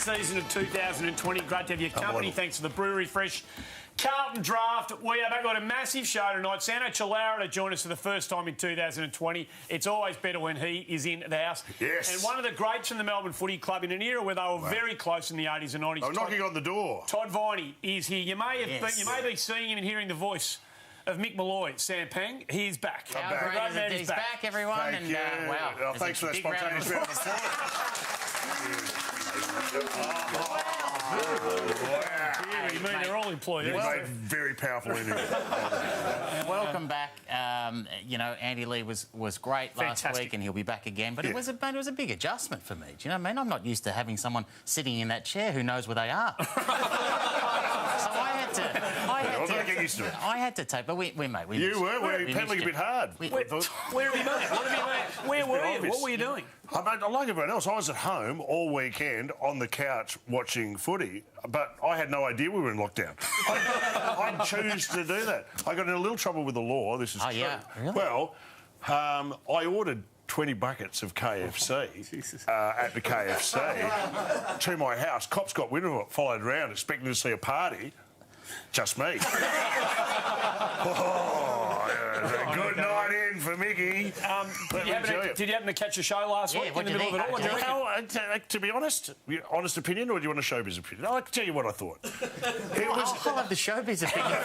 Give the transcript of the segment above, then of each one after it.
season of 2020. Great to have your company. Thanks to the Brewery Fresh Carlton Draft. We have got a massive show tonight. Sano Chilara to join us for the first time in 2020. It's always better when he is in the house. Yes. And one of the greats from the Melbourne Footy Club in an era where they were very close in the 80s and 90s. I'm knocking on the door. Todd Viney is here. You may be seeing him and hearing the voice of Mick Malloy, Sam Pang. He's back. How great is it? He's back, everyone. Thank you. Wow. Thanks for that spontaneous round of You mean they're all employees? You've made very powerful interview. Welcome back. Andy Lee was great last week, and he'll be back again. But it was a big adjustment for me. Do you know what I mean? I'm not used to having someone sitting in that chair who knows where they are. So I had to take, but we You were peddling a bit hard. Where have you been? Where were you? What were you doing? Like everyone else, I was at home all weekend on the couch watching footy, but I had no idea we were in lockdown. I choose to do that. I got in a little trouble with the law. This is true. Yeah, really? Well, I ordered 20 buckets of KFC at the KFC to my house. Cops got wind of it, followed around, expecting to see a party. Just me. Good night in for Mickey. Did you happen to catch a show last week in the middle of it all? To be honest, honest opinion, or do you want a showbiz opinion? I'll tell you what I thought. I'll have the showbiz opinion.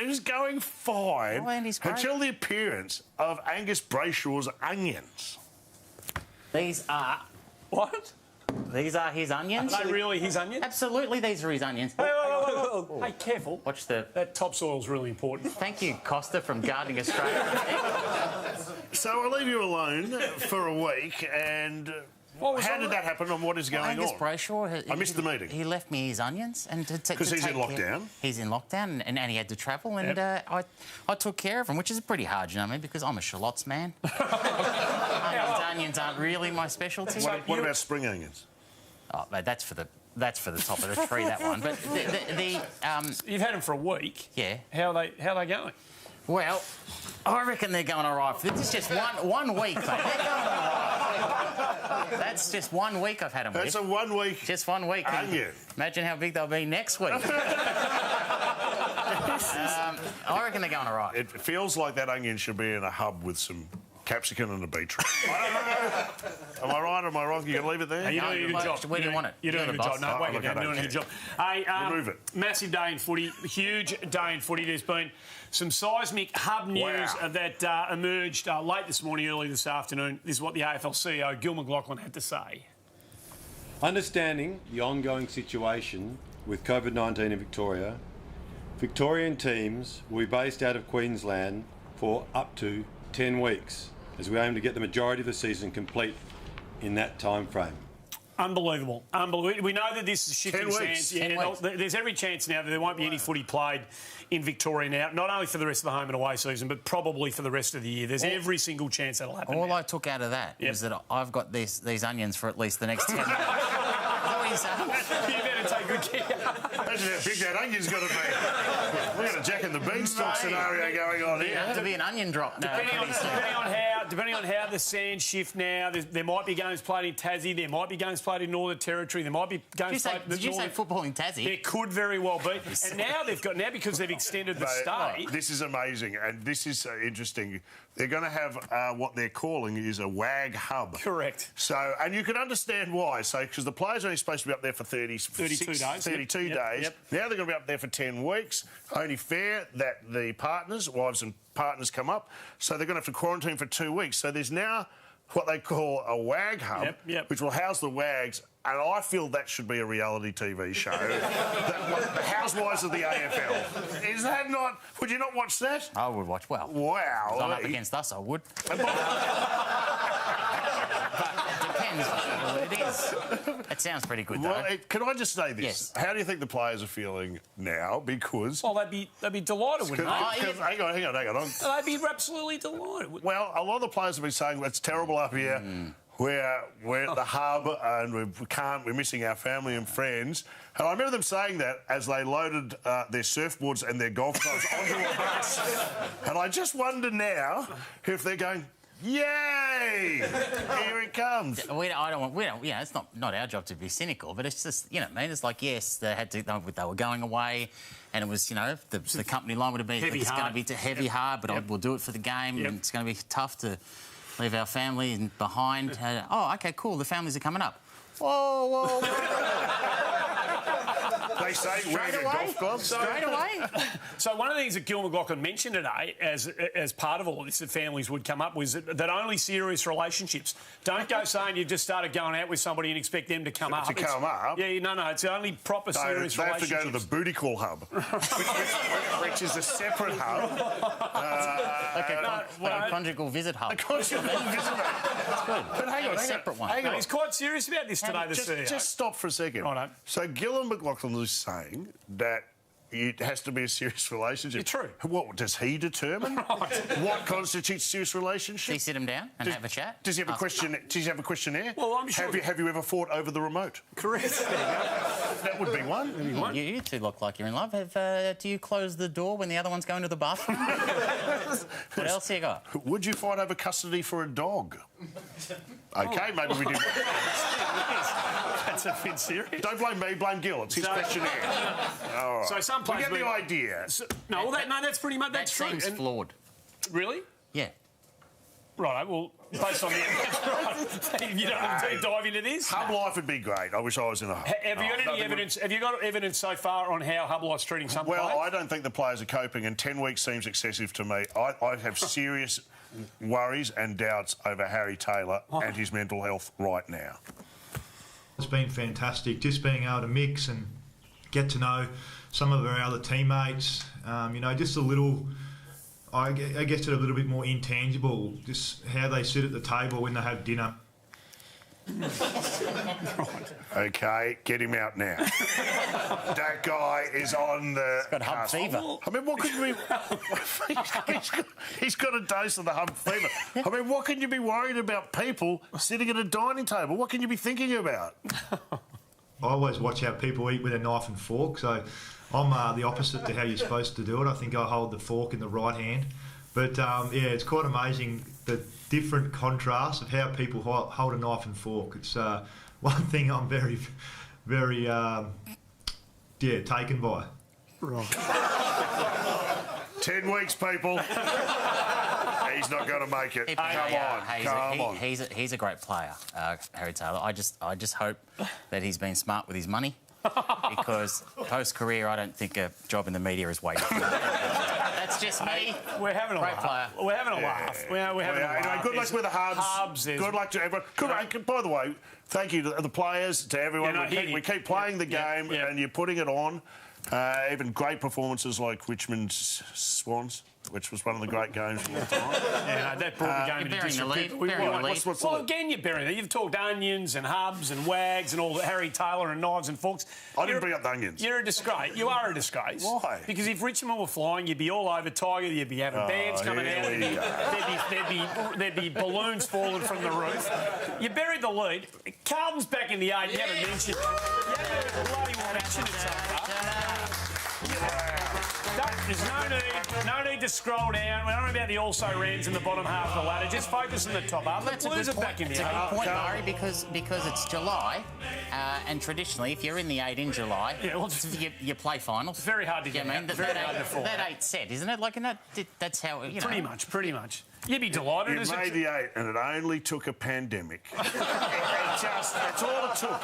It was going fine until the appearance of Angus Brayshaw's onions. These are... What? These are his onions. Are they really his onions? Absolutely, these are his onions. Hey, careful. Watch the... That topsoil's really important. Thank you, Costa, from Gardening Australia. So I'll leave you alone for a week, and how did that happen, and what is going Angus on? Brayshaw... I missed the meeting. He left me his onions. Because he's in lockdown. He's in lockdown, and he had to travel, and I took care of him, which is pretty hard, you know what I mean, because I'm a shallots man. Onions aren't really my specialty. What about spring onions? Oh, mate, that's for the top of the tree, that one. But you've had them for a week. Yeah. How are they going? Well, I reckon they're going all right. This is just one week, mate. They're going all right. That's just 1 week I've had them. That's a 1 week. Just 1 week. Onion. Imagine how big they'll be next week. I reckon they're going all right. It feels like that onion should be in a hub with some capsicum and a beetroot. I don't know. Am I right or am I wrong? You can leave it there? You're doing a good job. Where do you want it? You're doing a good job. No, wait, you're doing a good job. Hey, remove it. Massive day in footy. Huge day in footy. There's been some seismic hub news that emerged late this morning, early this afternoon. This is what the AFL CEO, Gil McLachlan, had to say. Understanding the ongoing situation with COVID-19 in Victoria, Victorian teams will be based out of Queensland for up to 10 weeks, as we aim to get the majority of the season complete in that time frame. Unbelievable. We know that this is shifting sands. There's every chance now that there won't be any footy played in Victoria now, not only for the rest of the home and away season, but probably for the rest of the year. There's every single chance that'll happen. All I took out of that is that I've got these onions for at least the next 10 minutes. You better take good care. Imagine how big that onion's got to be. We've got a Jack and the Beanstalk scenario going on here. It has to be an onion drop. Depending on how the sands shift now, there might be games played in Tassie, there might be games played in Northern Territory, there might be games played... Did you say football in Tassie? There could very well be. And now because they've extended the stay... This is amazing, and this is interesting. They're going to have what they're calling is a WAG hub. Correct. So, and you can understand why. So, because the players are only supposed to be up there for 32 days. 32 days. Yep. Now they're going to be up there for 10 weeks. Only fair that the wives and partners come up. So they're going to have to quarantine for 2 weeks. So there's now what they call a WAG hub, which will house the WAGs. And I feel that should be a reality TV show. The Housewives of the AFL. Is that not... Would you not watch that? I would watch. Well, wow. If I'm up against us, I would. But it depends what it is. It sounds pretty good, though. Well, can I just say this? Yes. How do you think the players are feeling now? Because... Well, they'd be delighted, wouldn't they? Hang on. They'd be absolutely delighted. Well, a lot of the players have been saying, it's terrible up here. We're at the hub and we're missing our family and friends. And I remember them saying that as they loaded their surfboards and their golf clubs onto a bus. And I just wonder now if they're going, Yay! Here it comes. It's not our job to be cynical, but it's just, it's like, yes, they were going away, and it was, the company line would have been, it's going to be heavy, hard, but we'll do it for the game, and it's going to be tough to leave our family behind. Okay, cool, the families are coming up. Whoa. They say wearing a golf club. Straight away. So one of the things that Gil McLachlan mentioned today, as part of all of this, that families would come up with, that only serious relationships. Don't go saying you've just started going out with somebody and expect them to come up. Yeah, no, it's only proper serious relationships. They have to go to the Booty Call Hub, which is a separate hub. Like a conjugal visit hub. A conjugal visit hub. That's good. But hang on, a separate one. No, he's quite serious about this today, the CEO. Just stop for a second. Righto. So Gil McLachlan is saying that it has to be a serious relationship. It's true. What does he determine? What constitutes a serious relationship? Does he sit him down and have a chat? Does he have a question? Does he have a questionnaire? Well, I'm sure. Have you ever fought over the remote? Correct. That would be one. You two look like you're in love. Do you close the door when the other one's going to the bathroom? What else have you got? Would you fight over custody for a dog? Okay, maybe we do. That's a bit serious. Don't blame me, blame Gil. It's his questionnaire. All right. So some players we get the idea. That's pretty much That seems flawed. Really? Yeah. Right. Well, based on the you don't want to dive into this. Hub life would be great. I wish I was in a hub. Have you got any evidence? Have you got evidence so far on how Hub life's treating some players? Well, I don't think the players are coping, and 10 weeks seems excessive to me. I have serious worries and doubts over Harry Taylor and his mental health right now. It's been fantastic just being able to mix and get to know some of our other teammates. Just a little, I guess, it's a little bit more intangible, just how they sit at the table when they have dinner. Okay, get him out now. That guy is on the... He's got hub fever. I mean, what could you be... he's got a dose of the hub fever. I mean, what can you be worried about people sitting at a dining table? What can you be thinking about? I always watch how people eat with a knife and fork, so I'm the opposite to how you're supposed to do it. I think I hold the fork in the right hand. But, it's quite amazing the different contrast of how people hold a knife and fork. It's one thing I'm very, very, taken by. Right. 10 weeks, people. He's not going to make it. Come on. He's a great player, Harry Taylor. I just hope that he's been smart with his money, because post-career, I don't think a job in the media is waiting for him. That's just me. We're having a laugh. We're having a laugh. We're having a laugh. Anyway, good luck with the Hubs. Good luck to everyone. By the way, thank you to the players, to everyone. We keep playing the game, and you're putting it on. Even great performances like Richmond's Swans, which was one of the great games of all time. That brought the game into disrepute. Well, again, you're burying it. You've talked onions and hubs and wags and all the Harry Taylor and knives and forks. I didn't bring up the onions. You're a disgrace. You are a disgrace. Why? Because if Richmond were flying, you'd be all over Tiger. You'd be having bands coming out. There'd be balloons falling from the roof. You buried the lead. Carlton's back in the 8. You haven't mentioned it. You haven't bloody mentioned it so far. There's no need to scroll down. We don't know about the also-rans in the bottom half of the ladder. Just focus on the top half. The Blues are back in the 8. It's a good point, Murray, because it's July, and traditionally, if you're in the 8 in July, you play finals. It's very hard to get out. That 8 set, isn't it? Like, that's how, Pretty much. You'd be delighted. You made the 8, and it only took a pandemic. That's all it took.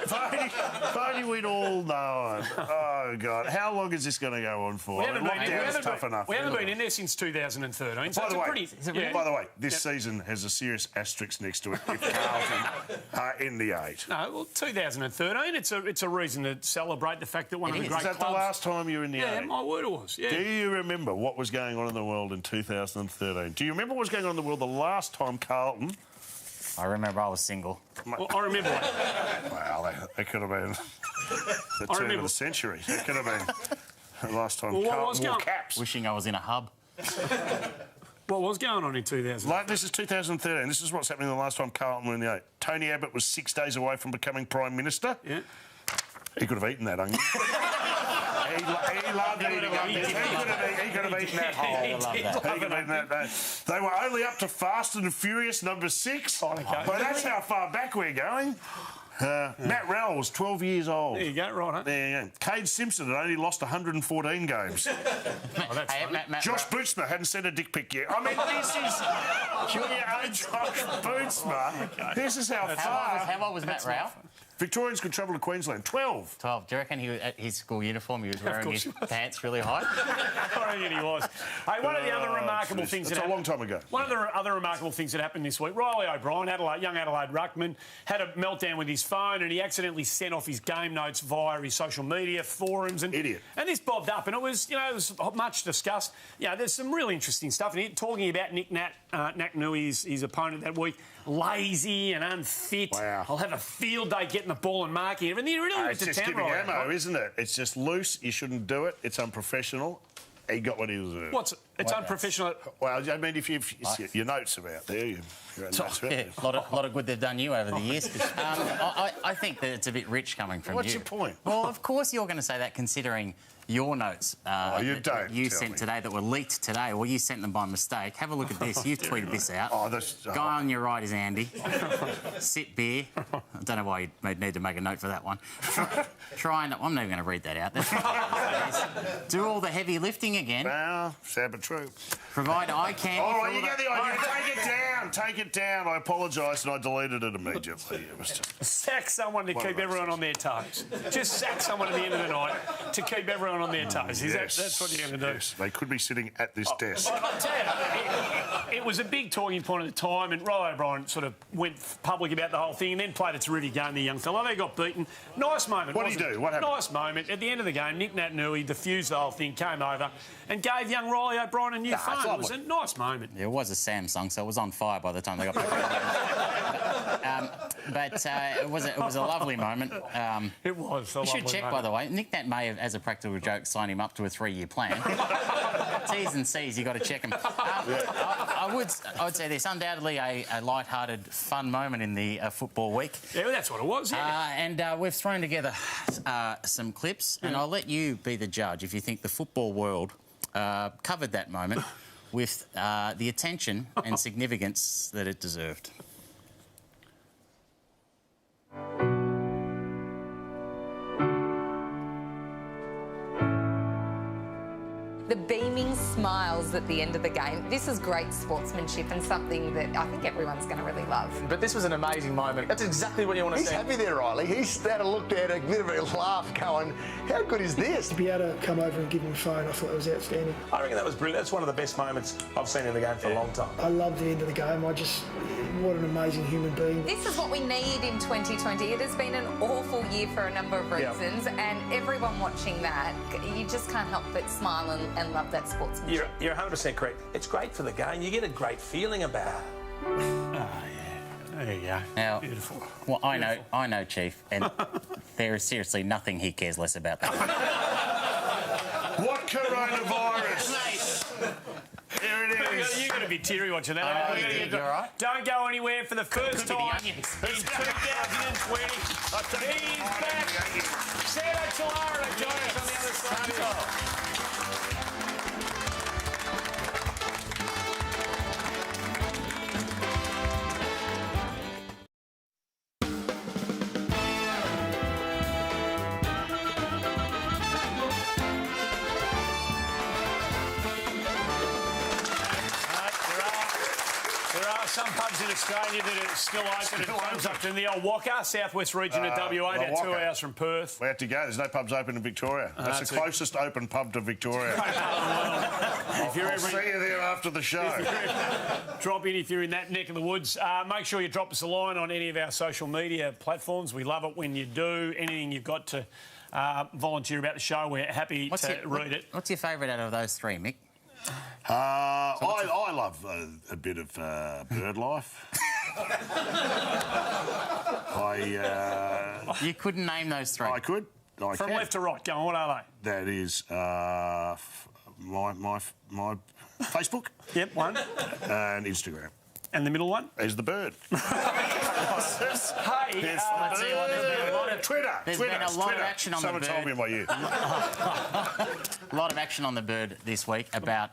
If only we'd all known. Oh, God. How long is this going to go on for? Lockdown's tough enough. We haven't been in there since 2013. So by the way, this season has a serious asterisk next to it if Carlton are in the 8. No, well, 2013, it's a reason to celebrate the fact that one of the great clubs... Is that the last time you were in the 8? Yeah, my word it was. Yeah. Do you remember what was going on in the world in 2013? Do you remember what was going on in the world the last time Carlton... I remember I was single. Well, I remember that. Well, that could have been the turn of the century. That could have been the last time Carlton wore caps. Wishing I was in a hub. What was going on in 2000? This is 2013. This is what's happening the last time Carlton were in the 8. Tony Abbott was 6 days away from becoming Prime Minister. Yeah. He could have eaten that onion. he loved eating up this. He could have eaten that whole. I love that. He could have eaten that. They were only up to Fast and Furious number 6. But that's how far back we're going. Matt Rowell was 12 years old. There you go, right, huh? There you go. Cade Simpson had only lost 114 games. Josh Bootsma hadn't sent a dick pic yet. I mean, this is... Josh Bootsma. This is how far... How old was Matt Rowell? Victorians could travel to Queensland. 12. 12. Do you reckon he was at his school uniform? He was wearing his pants really high? I reckon he was. Hey, one of the other remarkable things... That's a long time ago. One of the other remarkable things that happened this week, Riley O'Brien, young Adelaide ruckman, had a meltdown with his phone and he accidentally sent off his game notes via his social media forums. Idiot. And this bobbed up and it was much discussed. There's some really interesting stuff in it, talking about Nick Naitanui, his opponent that week, lazy and unfit. Wow. I'll have a field day getting the ball and marking it. And he really it's just giving ammo, isn't it? It's just loose. You shouldn't do it. It's unprofessional. He got what he deserved. It's unprofessional. Well, I mean, if your notes are out there, a lot of good they've done you over the years. I think that it's a bit rich coming from you. What's your point? Well, of course you're going to say that, considering your notes you sent today that were leaked today, or you sent them by mistake. Have a look at this. You've tweeted this out. Guy on your right is Andy. Sit beer. I don't know why you need to make a note for that one. I'm not even going to read that out. That's do all the heavy lifting again. Well, sad but true. Provide eye candy. Oh, you get the idea. Take it down. Take it down. I apologise and I deleted it immediately. It was just... Sack someone to keep everyone on their toes. Just sack someone at the end of the night to keep everyone on their toes. That's what you're going to do. Yes, they could be sitting at this desk. I'll tell you, it was a big talking point at the time, and Riley O'Brien sort of went public about the whole thing and then played a terrific game, the young fella. They got beaten. Nice moment. What did he do? What happened? Nice moment. At the end of the game, Nick Naitanui diffused the whole thing, came over and gave young Riley O'Brien a new phone. It was a nice moment. Yeah, it was a Samsung, so it was on fire by the time they got back. But it was a lovely moment. It was. You should check, by the way. Nick Nat may have, as a practical joke, signed him up to a 3-year plan. T's and C's, you got to check them. I would say this, undoubtedly a light-hearted, fun moment in the football week. Yeah, well, that's what it was. Yeah. And we've thrown together some clips, and I'll let you be the judge if you think the football world covered that moment with the attention and significance that it deserved. The beaming smiles at the end of the game. This is great sportsmanship and something that I think everyone's going to really love. But this was an amazing moment. That's exactly what you want to see. He's happy there, Riley. He's had a look at a bit of a laugh going, how good is this? To be able to come over and give him a phone, I thought it was outstanding. I reckon that was brilliant. That's one of the best moments I've seen in the game for a long time. I love the end of the game. What an amazing human being. This is what we need in 2020. It has been an awful year for a number of reasons, and everyone watching that, you just can't help but smile and love that sportsmanship. You're 100% correct. It's great for the game. You get a great feeling about it. Oh, yeah. There you go. Now, beautiful. Well, I know, Chief, and there is seriously nothing he cares less about that. What coronavirus? There it is. You're going to be teary watching that. You're right. Don't go anywhere for the first time in 2020. He's back. Sando Chilara to join us on the other side. Some pubs in Australia that are still open. It comes up to the old Waka, southwest region of WA, about 2 hours from Perth. We have to go. There's no pubs open in Victoria. That's the closest open pub to Victoria. I'll see you there after the show. Drop in if you're in that neck of the woods. Make sure you drop us a line on any of our social media platforms. We love it when you do. Anything you've got to volunteer about the show, we're happy to read it. What's your favourite out of those three, Mick? I love a bit of bird life. You couldn't name those three. I could. From left to right, go on, what are they? That is my Facebook. Yep, one. And Instagram. And the middle one? Is the bird. Hey, Let's see what there's been a lot of Twitter. There's been a lot of action on the bird. Someone told me about you. A lot of action on the bird this week about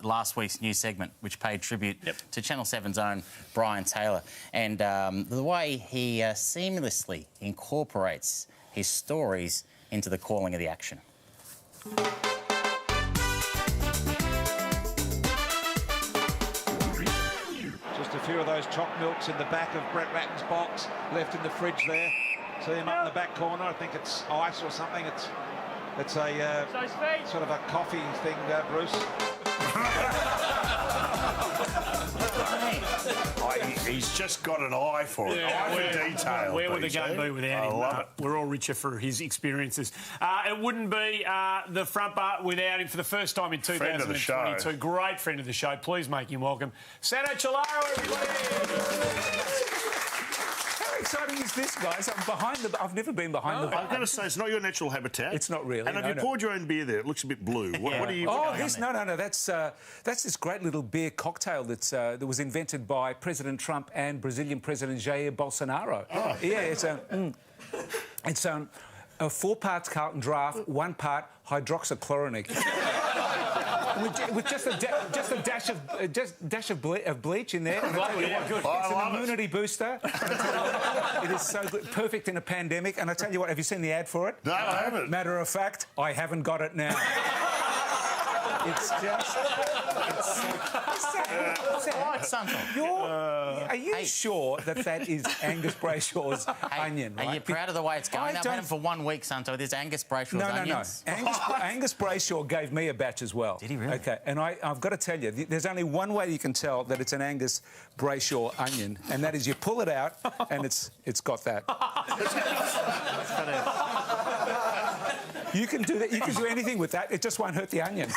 last week's new segment, which paid tribute to Channel 7's own Brian Taylor, and the way he seamlessly incorporates his stories into the calling of the action. Just a few of those choc milks in the back of Brett Ratten's box, left in the fridge there. See him up in the back corner. I think it's ice or something. It's a sort of a coffee thing, Bruce. He's just got an eye for it. Eye for detail. Where would the game be without him? Love it. We're all richer for his experiences. It wouldn't be the front bar without him for the first time in 2022. Friend of the show. Great friend of the show. Please make him welcome. Sano Chalaro, everybody. How exciting is this, guys? I'm behind the... I've never been behind the bar. I've got to say, it's not your natural habitat. It's not really. And have you poured your own beer there? It looks a bit blue. What are you... Oh, this... No. That's this great little beer cocktail that was invented by President Trump and Brazilian President Jair Bolsonaro. Oh. Yeah, it's a 4 parts Carlton Draft, 1 part hydroxychlorotic. with just a dash of bleach in there. It's an immunity booster. It is so good, perfect in a pandemic. And I tell you what, have you seen the ad for it? No, I haven't. Matter of fact, I haven't got it now. It's just... Are you sure that is Angus Brayshaw's onion? Are you proud of the way it's going? I've had him for 1 week, Santo. There's Angus Brayshaw's onions. No. Angus Brayshaw gave me a batch as well. Did he really? Okay, and I've got to tell you, there's only one way you can tell that it's an Angus Brayshaw onion, and that is you pull it out, and it's got that. You can do that. You can do anything with that. It just won't hurt the onion.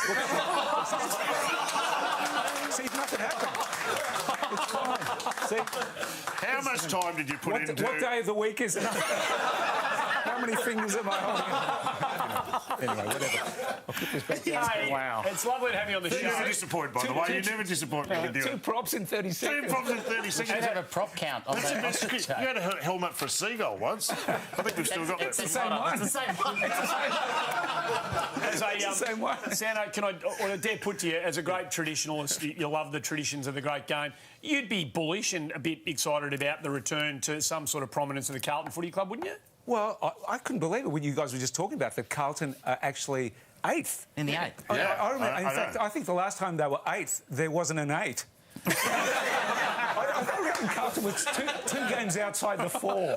See, nothing happened. It's fine. See? How much time did you put into... What day of the week is it? How many fingers am I holding? Anyway, whatever. I'll put this back down. Hey, wow. It's lovely to have you on the show. You never disappoint, by the way. You never disappoint me. 2 props in 30 seconds. 2 props in 30 We seconds. should have a prop count. You had a helmet for a seagull once. I think we've still got that. It's the same one. It's the same one. It's the same one. Sano, can I dare put to you, as a great traditionalist, you love the traditions of the great game. You'd be bullish and a bit excited about the return to some sort of prominence in the Carlton Footy Club, wouldn't you? Well, I couldn't believe it when you guys were just talking about that Carlton are actually 8th. In the 8th. Yeah. I remember, in fact, I think the last time they were 8th, there wasn't an 8. I reckon Carlton was two games outside the 4.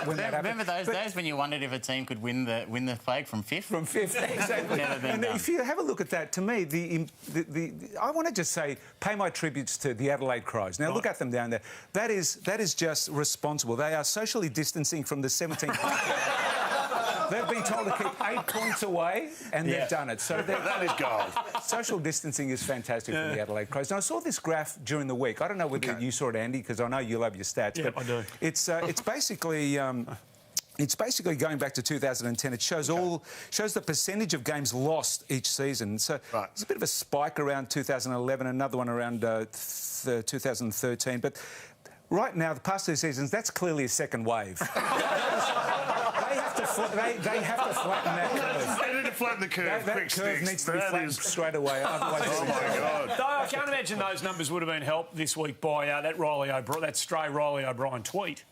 When that Remember those days when you wondered if a team could win the flag from 5th? From 5th, exactly. Never been and done. if you have a look at that, to me, I want to just say, pay my tributes to the Adelaide Crows. Now, look at them down there. That is just responsible. They are socially distancing from the 17th. They've been told to keep 8 points away, and they've done it. So that is gold. Social distancing is fantastic from the Adelaide Crows. Now, I saw this graph during the week. I don't know whether you saw it, Andy, because I know you love your stats. Yeah, but I do. It's basically... It's basically going back to 2010. It shows shows the percentage of games lost each season. So there's a bit of a spike around 2011, another one around 2013. But right now, the past 2 seasons, that's clearly a second wave. They have to flatten that curve. They need to flatten the curve. That curve needs to be flattened straight away. Otherwise, oh my God! Though I can't imagine those numbers would have been helped this week by that stray Riley O'Brien tweet.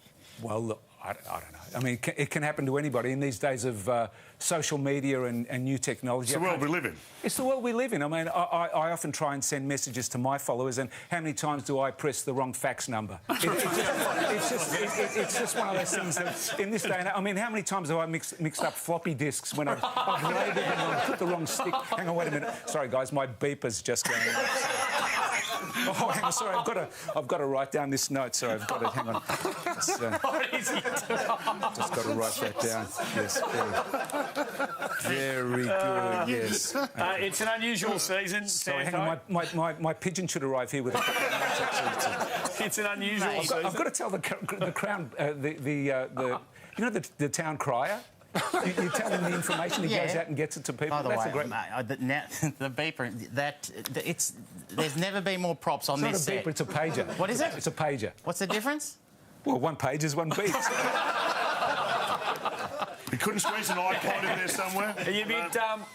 Well, look, I don't know. I mean, it can happen to anybody in these days of social media and new technology. It's the world we live in. It's the world we live in. I mean, I often try and send messages to my followers, and how many times do I press the wrong fax number? It's just one of those things that in this day and age, I mean, how many times have I mixed up floppy disks when I've labelled them and put the wrong stick? Hang on, wait a minute. Sorry, guys, my beeper's just going Oh, hang on, sorry, I've got to write down this note. Sorry, I've got to, hang on. What is it? Just got to write that down. Yes, very good, yes. It's an unusual season, Sorry, hang on, my pigeon should arrive here with a... It's an unusual season. I've got to tell the Crown, you know the town crier? You tell him the information, he goes out and gets it to people. By the That's way, a great... now, the beeper, there's never been more props on this set. It's not a beeper, it's a pager. What is it? It's a pager. What's the difference? Well, one page is one beat. You couldn't squeeze an iPod in there somewhere?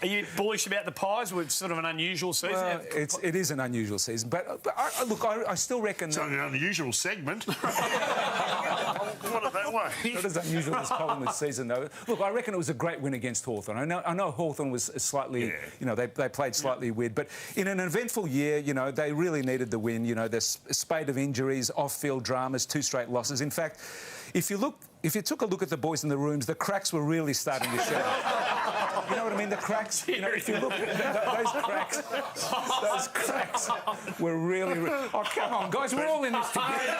Are you bullish about the Pies? It's sort of an unusual season. Well, it is an unusual season, but I still reckon... It's an unusual segment. Put it that way. Not as unusual as Collingwood's season, though. Look, I reckon it was a great win against Hawthorn. I know Hawthorn was slightly... You know, they played slightly weird, but in an eventful year, you know, they really needed the win. You know, there's a spate of injuries, off-field dramas, 2 straight losses. In fact, if you took a look at the boys in the rooms, the cracks were really starting to show. You know what I mean? The cracks. You know, if you look at those cracks were really. Oh, come on, guys, we're all in this together.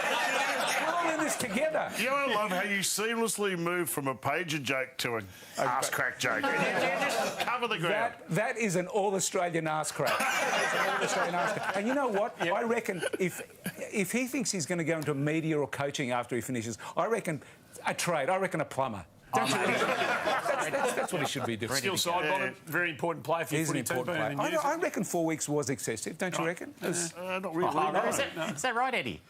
We're all in this together. You know, I love how you seamlessly move from a pager joke to an ass crack joke. You just cover the ground. That is an all-Australian ass crack. And you know what? Yep. I reckon if he thinks he's going to go into media or coaching after he finishes, I reckon a trade. I reckon a plumber. That's what he should be doing. Still sidebottom, very important player for your footy team. I reckon 4 weeks was excessive, don't you reckon? Not really. Is that right, Eddie?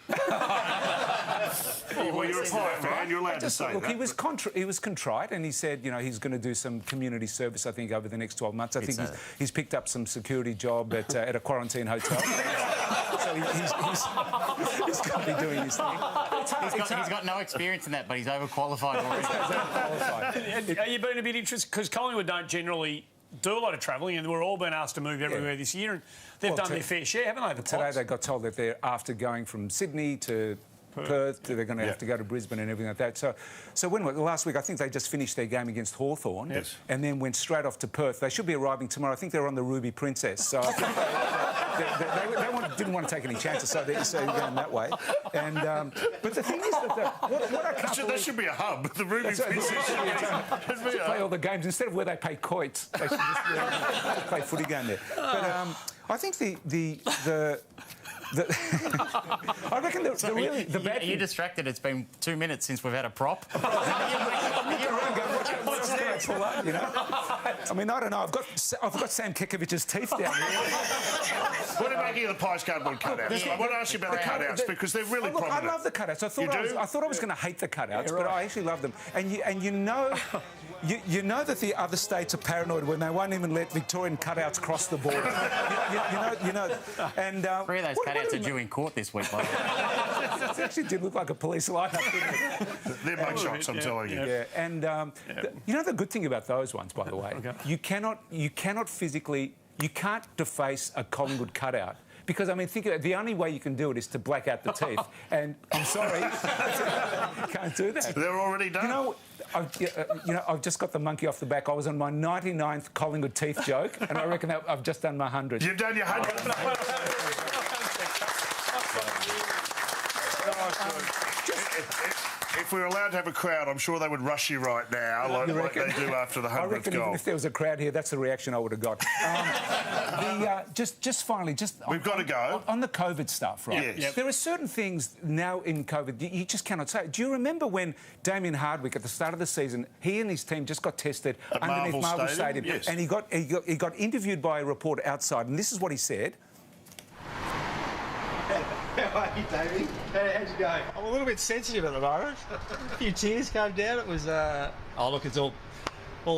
Well, you're a Pie fan, you're allowed to say look, that. he was contrite, and he said, you know, he's going to do some community service, I think, over the next 12 months. I think he's picked up some security job at a quarantine hotel. So he's going to be doing his thing. He's got no experience in that, but he's overqualified already. Are you been a bit interested? Because Collingwood don't generally do a lot of travelling, and we're all being asked to move everywhere this year, and they've done their fair share, haven't they? Today they got told that they're after going from Sydney to Perth, they're going to have to go to Brisbane and everything like that. So when last week, I think they just finished their game against Hawthorn and then went straight off to Perth. They should be arriving tomorrow. I think they're on the Ruby Princess. So I think they didn't want to take any chances, so they're going that way. And but the thing is that that should be a hub. The Ruby Princess should play all the games instead of where they pay quoits. They should just play footy game there. But I think I reckon the bad. Are you distracted? It's been 2 minutes since we've had a prop. You know? I mean, I don't know. I've got Sam Kekovich's teeth down here. What about you, the Pies cardboard cutouts? I want to ask you about the cutouts because they're really prominent. I love the cutouts. I thought I was going to hate the cutouts, but I actually love them. And you know that the other states are paranoid when they won't even let Victorian cutouts cross the border. You know. And 3 of those cutouts are due in court this week, by the way. It actually did look like a police lineup, didn't it? They're mug shots, I'm telling you. Yeah, and you know the good thing about those ones, by the way, you cannot physically, you can't deface a Collingwood cutout. Because, I mean, think of it, the only way you can do it is to black out the teeth. And I'm sorry, you can't do that. They're already done. I've just got the monkey off the back. I was on my 99th Collingwood teeth joke, and I reckon I've just done my 100. You've done your 100. If we were allowed to have a crowd, I'm sure they would rush you right now, like they do after the 100th I reckon goal. even if there was a crowd here, that's the reaction I would have got. Finally, we've got to go on the COVID stuff, right? Yes. There are certain things now in COVID you just cannot say. Do you remember when Damien Hardwick at the start of the season, he and his team just got tested underneath Marvel Stadium, yes. and he got interviewed by a reporter outside, and this is what he said. How are you, Davey? How'd you go? I'm a little bit sensitive at the moment. A few tears came down. It was, it's all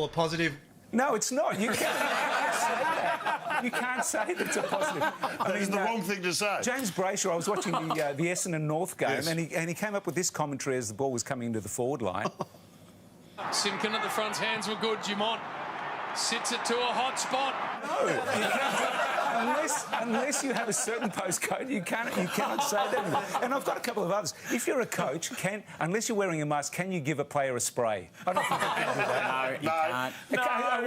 a positive. No, it's not. You can't say that. You can't say that it's a positive. That's the wrong thing to say. James Brayshaw, I was watching the Essendon North game, and he came up with this commentary as the ball was coming into the forward line. Simkin at the front's hands were good. Dumont sits it to a hot spot. No, you can't. Unless you have a certain postcode, you cannot say that. And I've got a couple of others. If you're a coach, unless you're wearing a mask, can you give a player a spray? I don't think you can do that. No, you can't. Are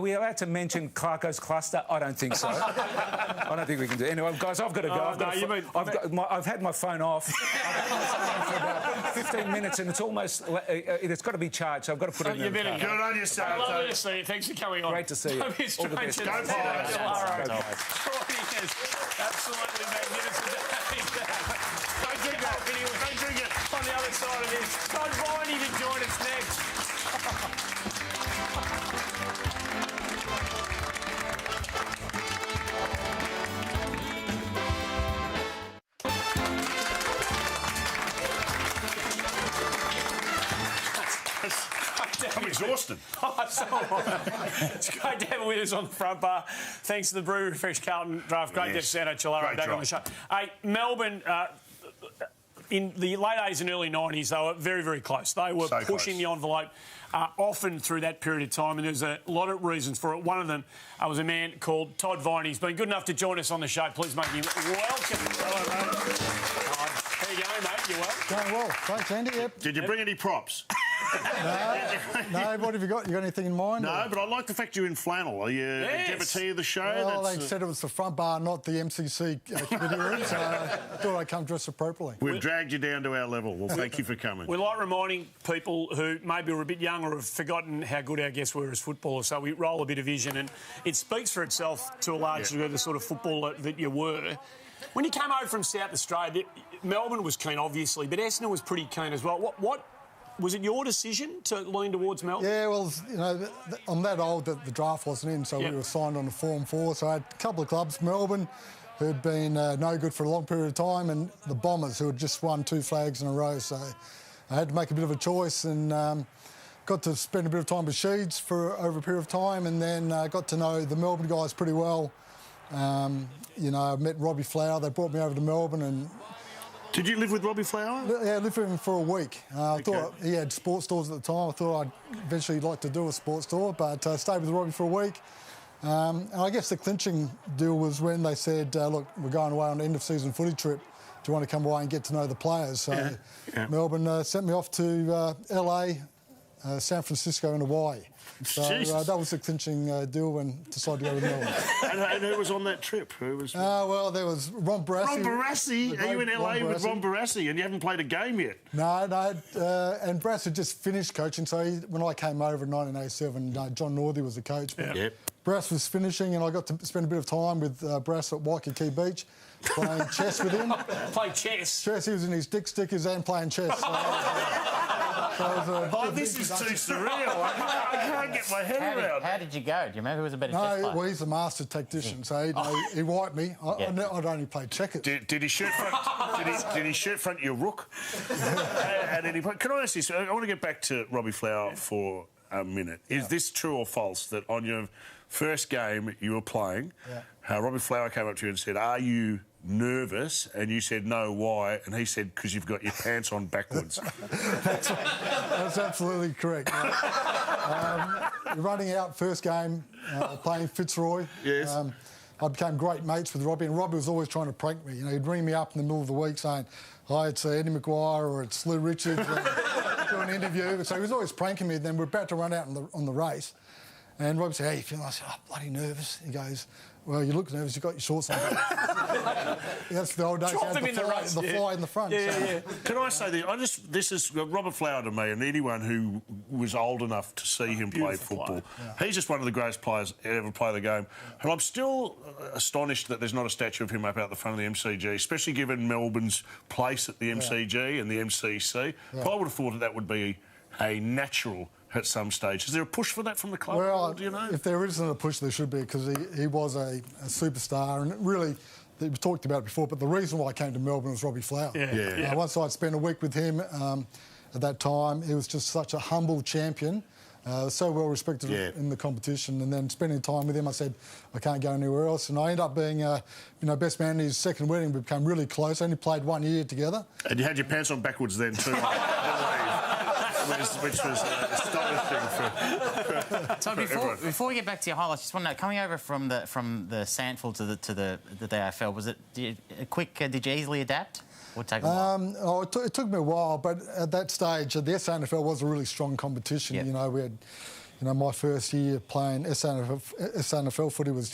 we allowed to mention Clarko's cluster? I don't think so. I don't think we can do it. Anyway, guys, I've got to go. I've had my phone off. I've had my phone on for about 15 minutes, and it's almost. It's got to be charged, so I've got to put it in the car. Good on yourself. Lovely to see you. Thanks for coming on. Great to see you. All the best. Go Pies. Absolutely magnificent. Don't drink it. On the other side of this, Todd Viney to join us next. to have I'm exhausted. It's great to have it with us on the front bar. Thanks to the Brewery Fresh Carlton draft. Great to have Sano Chilaro back on the show. Hey, Melbourne... in the late 80s and early 90s, they were very, very close. They were pushing the envelope often through that period of time, and there's a lot of reasons for it. One of them was a man called Todd Viney. He's been good enough to join us on the show. Please make him welcome. Hello, mate. How you going, mate? You well? Going well. Thanks, Andy. Yep. Did you bring any props? No, what have you got? You got anything in mind? No, but I like the fact you're in flannel. Are you a devotee of the show? Well, they said it was the front bar, not the MCC committee room, so I thought I'd come dressed appropriately. We've dragged you down to our level. Well, thank you for coming. We like reminding people who maybe are a bit young or have forgotten how good our guests were as footballers, so we roll a bit of vision, and it speaks for itself to a large degree, the sort of footballer that you were. When you came over from South Australia, Melbourne was keen, obviously, but Essendon was pretty keen as well. What was it your decision to lean towards Melbourne? Yeah, well, you know, I'm that old that the draft wasn't in, so we were signed on the Form 4. So I had a couple of clubs, Melbourne, who'd been no good for a long period of time, and the Bombers, who had just won 2 flags in a row. So I had to make a bit of a choice, and got to spend a bit of time with Sheeds for over a period of time, and then got to know the Melbourne guys pretty well. You know, I met Robbie Flower. They brought me over to Melbourne, and... Did you live with Robbie Flower? Yeah, I lived with him for a week. I thought he had sports stores at the time. I thought I'd eventually like to do a sports store, but I stayed with Robbie for a week. And I guess the clinching deal was when they said, look, we're going away on an end-of-season footy trip. Do you want to come away and get to know the players? So Melbourne sent me off to LA, San Francisco and Hawaii. So that was the clinching deal and decided to go to Melbourne. And who was on that trip? Who was? Well, there was Ron Barassi. Ron Barassi? Are you in LA with Ron Barassi and you haven't played a game yet? No. And Barassi had just finished coaching. So when I came over in 1987, John Northey was the coach. Barassi was finishing, and I got to spend a bit of time with Barassi at Waikiki Beach, playing chess with him. Playing chess? Chess. He was in his dick stickers and playing chess. This is too surreal. I can't get my head around. How did you go? Do you remember who was a better chess player? Well, he's a master tactician, so he wiped me. I'd only played checkers. Did he shoot front? Did he shoot front your rook? Can I ask this? I want to get back to Robbie Flower for a minute. Is this true or false that on your first game you were playing, Robbie Flower came up to you and said, "Are you nervous?" And you said, "No, why?" And he said, "Because you've got your pants on backwards." That's absolutely correct. Running out first game, playing Fitzroy. Yes. I became great mates with Robbie, and Robbie was always trying to prank me. You know, he'd ring me up in the middle of the week saying, "Hi, it's Eddie McGuire," or "It's Lou Richards," do an interview. So he was always pranking me. Then we're about to run out on the race, and Robbie said, "How you feeling?" I said, "Oh, bloody nervous." He goes, "Well, you look nervous. You've got your shorts on." That's the old days. The fly in the front. Yeah. Can I say this? This is Robert Flower to me, and anyone who was old enough to see him play football. He's just one of the greatest players ever play the game. And I'm still astonished that there's not a statue of him up out the front of the MCG, especially given Melbourne's place at the MCG and the MCC. But I would have thought that would be a natural at some stage. Is there a push for that from the club? Well, do you know? If there isn't a push, there should be, because he was a superstar, and really, we've talked about it before, but the reason why I came to Melbourne was Robbie Flower. Once I'd spent a week with him at that time, he was just such a humble champion, so well respected in the competition, and then spending time with him, I said, I can't go anywhere else, and I ended up being best man in his second wedding. We became really close, only played 1 year together. And you had your pants on backwards then too, which was astonishing for So before we get back to your highlights, just want to know, coming over from the Sandford to the AFL, was it did you easily adapt? Or take a while? It took me a while, but at that stage, the SANFL was a really strong competition. You know, we had, my first year playing SANFL footy was,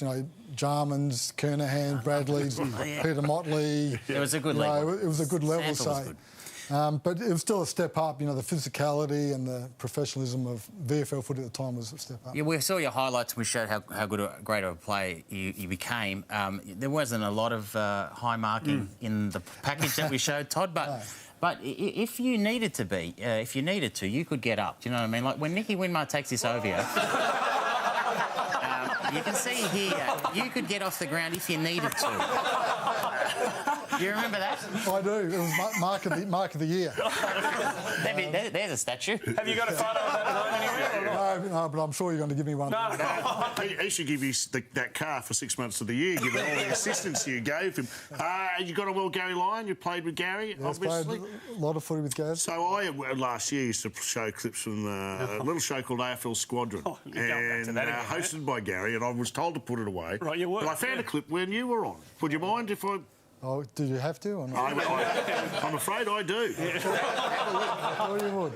Jarmans, Kernahan, Bradley's, Peter Motley. It was a good level. It was a good level, Sandford was good. But it was still a step up. The physicality and the professionalism of VFL footy at the time was a step up. Yeah, we saw your highlights. We showed how great of a player you became. There wasn't a lot of high marking in the package that we showed, Todd, but if you needed to, you could get up. Do you know what I mean? Like when Nicky Winmar takes this over you, you can see here, you could get off the ground if you needed to. You remember that? I do. It was mark of the year. There's a statue. Have you got a photo of that at home anywhere? No, but I'm sure you're going to give me one. No. He should give you that car for 6 months of the year, given all the assistance you gave him. You got on well, Gary Lyon. You played with Gary, yeah, obviously. Played a lot of footy with Gary. So last year used to show clips from a little show called AFL Squadron, hosted by Gary, and I was told to put it away. Right, you were. But I found a clip when you were on. Would you mind if I... Oh, did you have to or not? I'm afraid I do. Oh, you would.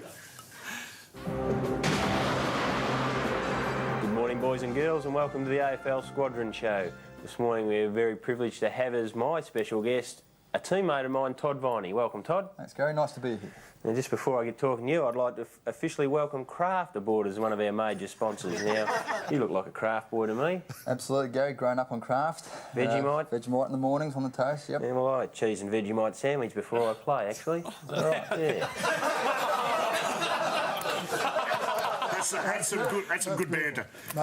Good morning, boys and girls, and welcome to the AFL Squadron Show. This morning we're very privileged to have as my special guest a teammate of mine, Todd Viney. Welcome, Todd. Thanks, Gary. Nice to be here. And just before I get talking to you, I'd like to officially welcome Kraft aboard as one of our major sponsors. Now, you look like a Kraft boy to me. Absolutely, Gary. Grown up on Kraft. Vegemite? Vegemite in the mornings on the toast, yep. Yeah, well, I had cheese and Vegemite sandwich before I play, actually. All right. Yeah. That's some good banter. No.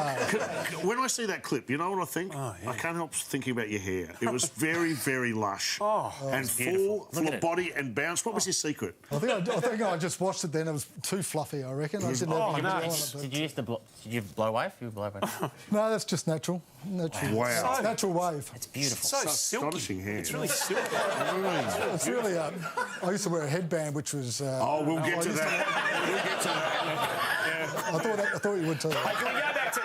When I see that clip, you know what I think? Oh, yeah. I can't help thinking about your hair. It was very, very lush. And beautiful. full of body and bounce. What was your secret? I think I just watched it then. It was too fluffy, I reckon. I didn't have much on it, Did you used to did you blow wave? You blow wave? No, that's just natural. Wow. Natural wave. It's beautiful. So silky. Astonishing hair. It's really silky. It's really... I used to wear a headband, which was... we'll get to that. We'll get to that. I thought you would too. Hey, can we go back to...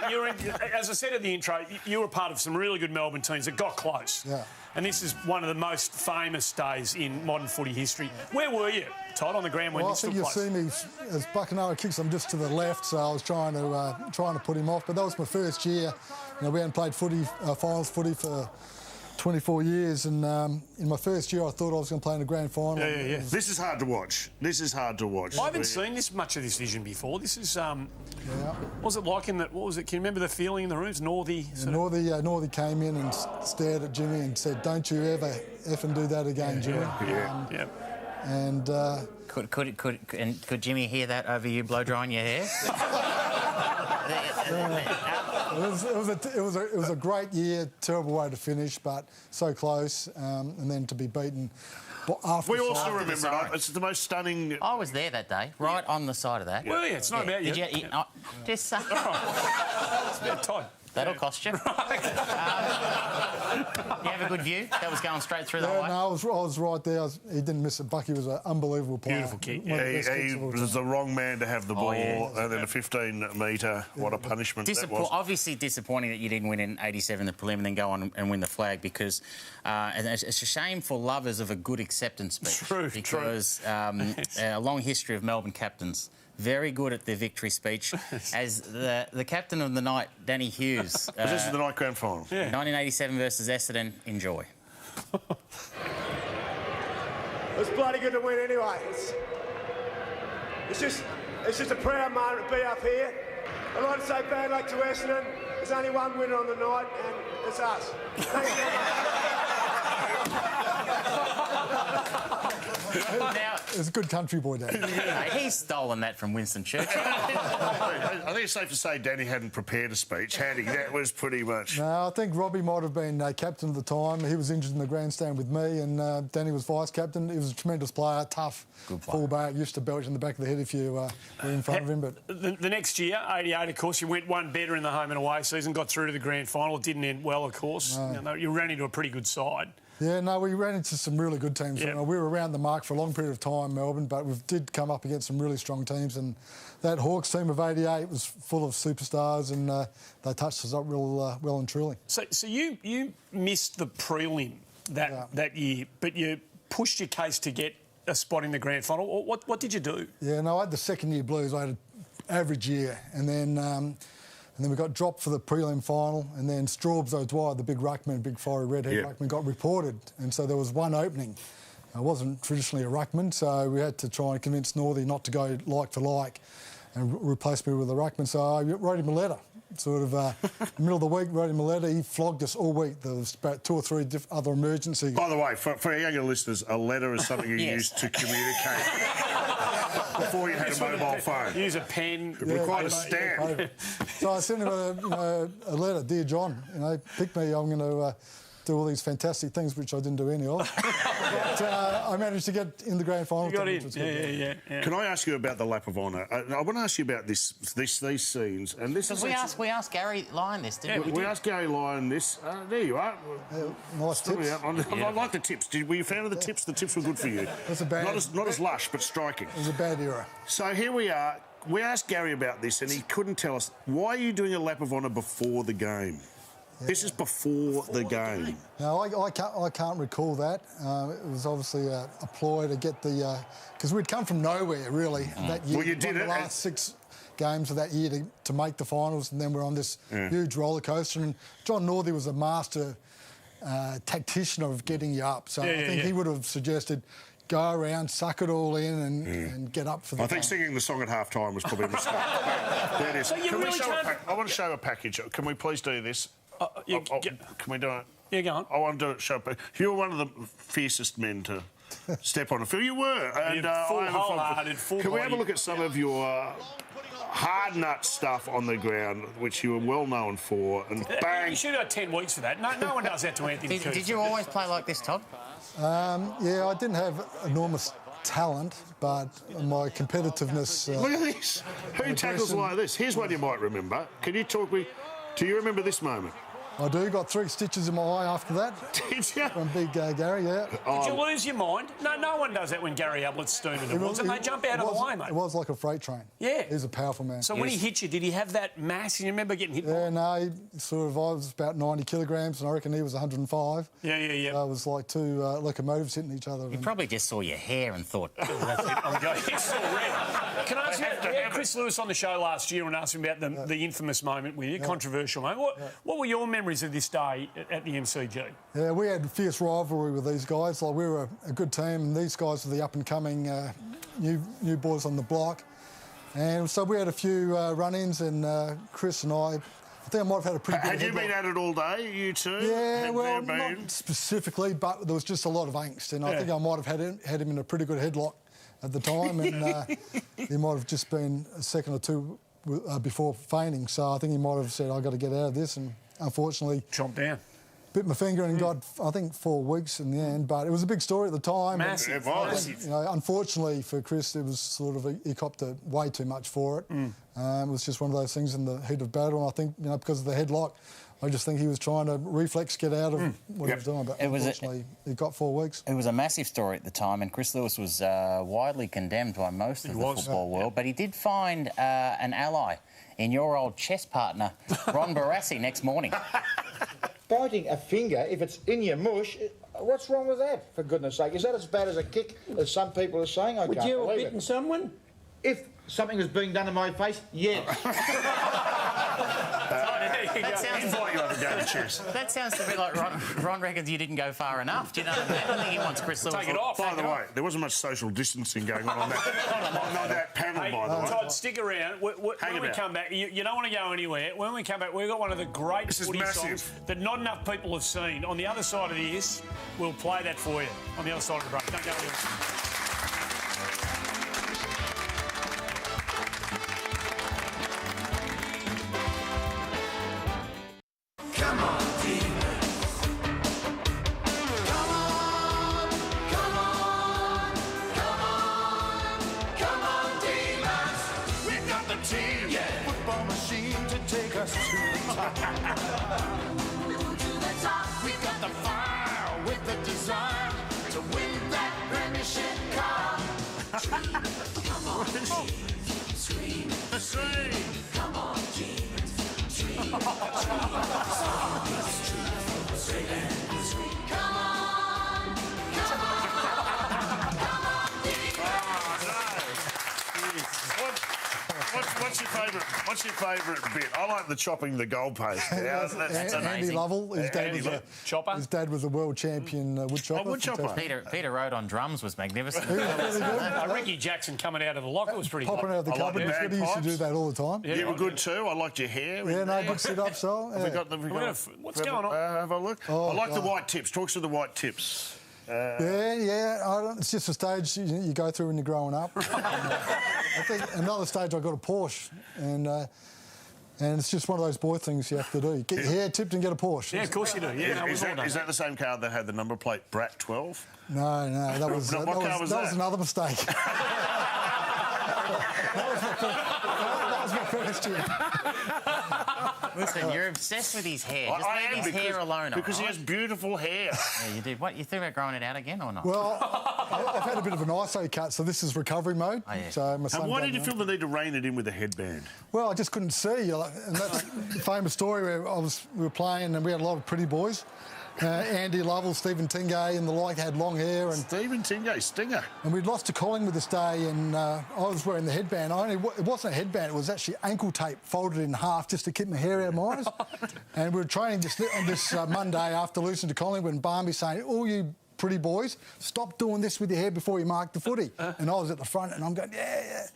as I said at the intro, you were part of some really good Melbourne teams that got close. Yeah. And this is one of the most famous days in modern footy history. Where were you, Todd, on the ground when this took place? I think you'll see me as Buckenara kicks. I'm just to the left, so I was trying to put him off. But that was my first year. You know, we hadn't played finals footy for 24 years, and in my first year I thought I was going to play in the grand final. Yeah. This is hard to watch. I haven't seen much of this vision before. This is... What was it like in that... What was it? Can you remember the feeling in the rooms? Northey... Northey came in and stared at Jimmy and said, "Don't you ever effing do that again, Jimmy." Yeah. And... Could Jimmy hear that over you blow drying your hair? It was a great year. Terrible way to finish, but so close, and then to be beaten. We also remember it. It's the most stunning... I was there that day, right on the side of that. Well, yeah, it's not about you. Did you... Just say... It's about Todd. That'll cost you. You have a good view? That was going straight through the hallway? No, I was right there. He didn't miss it. Bucky was an unbelievable player. Beautiful kick. He was the wrong man to have the ball, and then a 15-metre. What a punishment that was. Obviously disappointing that you didn't win in '87 the prelim and then go on and win the flag, because and it's a shame for lovers of a good acceptance speech. True. Because a long history of Melbourne captains. Very good at their victory speech. As the captain of the night, Danny Hughes. This is the night grand final. 1987 versus Essendon. Enjoy. It's bloody good to win anyway. It's just a proud moment to be up here. I'd like to say bad luck to Essendon. There's only one winner on the night, and it's us. Thanks very much. Now, it's a good country boy, Danny. He's stolen that from Winston Churchill. I think it's safe to say Danny hadn't prepared a speech, had he? That was pretty much... No, I think Robbie might have been captain at the time. He was injured in the grandstand with me, and Danny was vice-captain. He was a tremendous player, tough, full-back, used to belch in the back of the head if you were in front of him. But the next year, 88, of course, you went one better in the home and away season, got through to the grand final. It didn't end well, of course. No. You ran into a pretty good side. Yeah, no, we ran into some really good teams. Yep. We were around the mark for a long period of time, Melbourne, but we did come up against some really strong teams, and that Hawks team of '88 was full of superstars, and they touched us up well and truly. So you missed the prelim that year, but you pushed your case to get a spot in the grand final. What did you do? Yeah, no, I had the second year blues. I had an average year, and then we got dropped for the prelim final, and then Straubs O'Dwyer, the big ruckman, big fiery redhead ruckman, got reported, and so there was one opening. I wasn't traditionally a ruckman, so we had to try and convince Northey not to go like for like and replace me with a ruckman. So I wrote him a letter, sort of middle of the week, wrote him a letter. He flogged us all week. There was about 2 or 3 other emergencies. By the way, for our younger listeners, a letter is something you used to communicate. Before you had a mobile phone. Use a pen. It required a stamp. So I sent him a letter. "Dear John, pick me. I'm going to do all these fantastic things, which I didn't do any of." But I managed to get in the grand final. You got in. Yeah. Can I ask you about the lap of honour? I want to ask you about these scenes. And this is we asked Gary Lyon this, didn't we? We asked Gary Lyon this. There you are. Nice tips. I like the tips. Were you a fan of the tips? The tips were good for you. That's a bad... Not as lush, but striking. It was a bad era. So here we are. We asked Gary about this, and he couldn't tell us. Why are you doing a lap of honour before the game? Yeah. This is before the game. No, I can't recall that. It was obviously a ploy to get the... Because we'd come from nowhere, really, that year. Well, you did the last 6 games of that year to make the finals, and then we're on this huge roller coaster. And John Northey was a master tactician of getting you up. So I think he would have suggested... Go around, suck it all in, and get up for the game. I think singing the song at half-time was probably a mistake. There it is. So I want to show a package. Can we please do this? Can we do it? Yeah, go on. I want to do it. You were one of the fiercest men to step on a field. You were. And Can we have a look at some of your hard nut stuff on the ground, which you were well known for, and bang. You should have got 10 weeks for that. No one does that to Anthony Coote. Did you always play like this, Todd? Yeah, I didn't have enormous talent, but my competitiveness... Look at this. Who tackles like this? Here's one you might remember. Can you talk me... Do you remember this moment? I do. Got 3 stitches in my eye after that. Did you? From big Gary, yeah. Did you lose your mind? No one does that when Gary Ablett's stooming the woods, and they jump out of the way, mate. It was like a freight train. Yeah. He's a powerful man. So when he hit you, did he have that mass? You remember getting hit? Yeah, no, I was about 90 kilograms, and I reckon he was 105. Yeah. I was like 2 locomotives hitting each other. You probably just saw your hair and thought, that's it, I'm going. It's all red. Can I ask you, we had Chris Lewis on the show last year and asked him about the infamous moment with you, controversial moment. What were your memories of this day at the MCG? Yeah, we had fierce rivalry with these guys. Like, we were a good team, and these guys were the up-and-coming new boys on the block. And so we had a few run-ins, and Chris and I think I might have had a pretty good Had you been at it all day, you two? Yeah, well, not specifically, but there was just a lot of angst, and I think I might have had him in a pretty good headlock at the time, and he might have just been a second or two before feigning. So I think he might have said, I've got to get out of this, and unfortunately... Chomped down. Bit my finger and got, I think, 4 weeks in the end. But it was a big story at the time. Massive. You know, unfortunately for Chris, it was sort of he copped way too much for it. It was just one of those things in the heat of battle. And I think, because of the headlock, I just think he was trying to reflex get out of what he was doing. But unfortunately, he got 4 weeks. It was a massive story at the time, and Chris Lewis was widely condemned by most of the football world. But he did find an ally in your old chess partner, Ron Barassi, next morning. Biting a finger, if it's in your mush, what's wrong with that, for goodness sake? Is that as bad as a kick, as some people are saying? I can't believe it. Would you have bitten someone? If something was being done to my face, yes. That sounds a bit like Ron reckons you didn't go far enough. Do you know what I mean? I think he wants Chris Lewis. Take it off. By the way, there wasn't much social distancing going on that panel, by the way. Todd, stick around. When we come back, you don't want to go anywhere. When we come back, we've got one of the great footy songs that not enough people have seen. On the other side of this, we'll play that for you on the other side of the break. Don't go anywhere. What's your favourite bit? I like the chopping the goalpost. That's amazing. Andy Lovell, his dad was a world champion wood chopper. Wood chopper. Peter Road on drums was magnificent. Ricky Jackson coming out of the locker was pretty good. Popping out of the cupboard. He used to do that all the time. Yeah, you were good too. I liked your hair. Yeah, no, good sit up, so. What's going on? Have a look. I like the white tips. Talk to the white tips. It's just a stage you go through when you're growing up. I think another stage I got a Porsche, and And it's just one of those boy things you have to do. Get your hair tipped and get a Porsche. Yeah, of course you do. Yeah, is that the same car that had the number plate Brat 12? No, that was that was another mistake. That was my first year. Listen, you're obsessed with his hair. Just I leave his hair alone, because he has beautiful hair. Yeah, you do. What, you think about growing it out again or not? Well, I've had a bit of an ISO cut, so this is recovery mode. Oh, yeah. So my son And why did you feel the need to rein it in with a headband? Well, I just couldn't see. And that's the famous story where we were playing and we had a lot of pretty boys. Andy Lovell, Stephen Tingay and the like had long hair. And Stephen Tingay, Stinger. And we'd lost to Collingwood this day and I was wearing the headband. It wasn't a headband, it was actually ankle tape folded in half just to keep my hair out of my eyes. And we were training on this Monday after losing to Collingwood and Barmby saying, all you pretty boys, stop doing this with your hair before you mark the footy. And I was at the front and I'm going, yeah.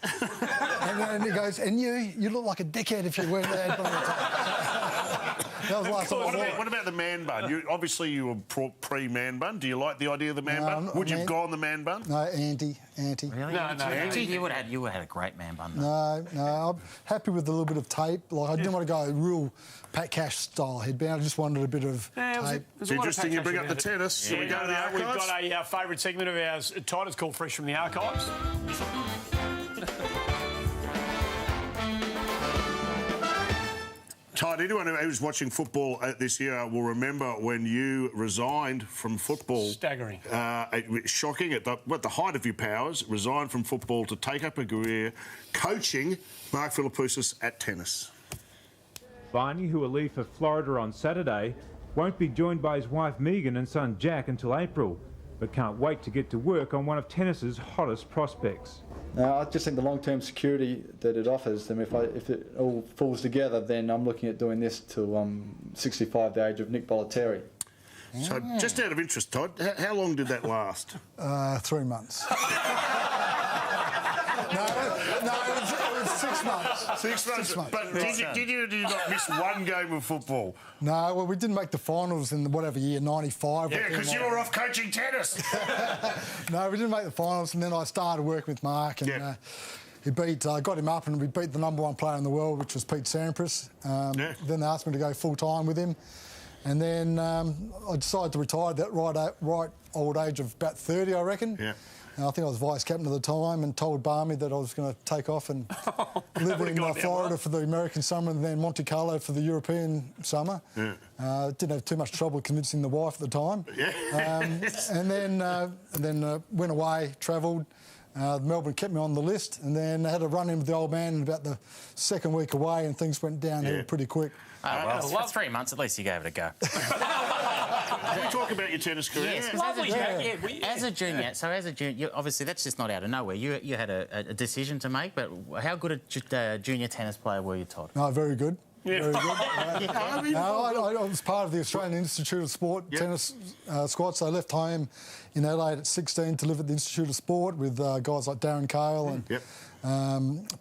And he goes, and you look like a dickhead if you wear that headband. That was last time. What about the man bun? Obviously, you were pre-man bun. Do you like the idea of the man bun? Would you have gone the man bun? No, anti. Really? No. You would have had a great man bun. No. I'm happy with a little bit of tape. Like I didn't want to go real Pat Cash style headband. I just wanted a bit of tape. It's interesting you bring up the tennis. Shall we go to the archives? We've got a favourite segment of ours. Todd, it's called Fresh from the Archives. Todd, anyone who's watching football this year will remember when you resigned from football. Staggering. Shocking. At the height of your powers, resigned from football to take up a career coaching Mark Philippoussis at tennis. Viney, who will leave for Florida on Saturday, won't be joined by his wife Megan and son Jack until April, but can't wait to get to work on one of tennis's hottest prospects. I just think the long-term security that it offers them, if it all falls together, then I'm looking at doing this till 65, the age of Nick Bollettieri. So, just out of interest, Todd, how long did that last? 3 months. No, it was 6 months. 6 months. But did you not miss one game of football? No, well, we didn't make the finals in whatever year, 95. Yeah, because you were off coaching tennis. No, we didn't make the finals, and then I started working with Mark, and he got him up, and we beat the #1 player in the world, which was Pete Sampras. Then they asked me to go full-time with him. And then I decided to retire at that right old age of about 30, I reckon. Yeah. And I think I was vice-captain at the time and told Barmy that I was going to take off and live in Florida for the American summer and then Monte Carlo for the European summer. Yeah. Didn't have too much trouble convincing the wife at the time. Yeah. And then went away, travelled. Melbourne kept me on the list and then I had a run-in with the old man in about the second week away and things went downhill pretty quick. Oh, well, for 3 months at least you gave it a go. Can we talk about your tennis career? Yes, as a junior, obviously that's just not out of nowhere. You had a decision to make, but how good a junior tennis player were you, Todd? No, very good. Yeah. Very good. I was part of the Australian Institute of Sport tennis squad, so I left home in Adelaide at 16 to live at the Institute of Sport with guys like Darren Cahill and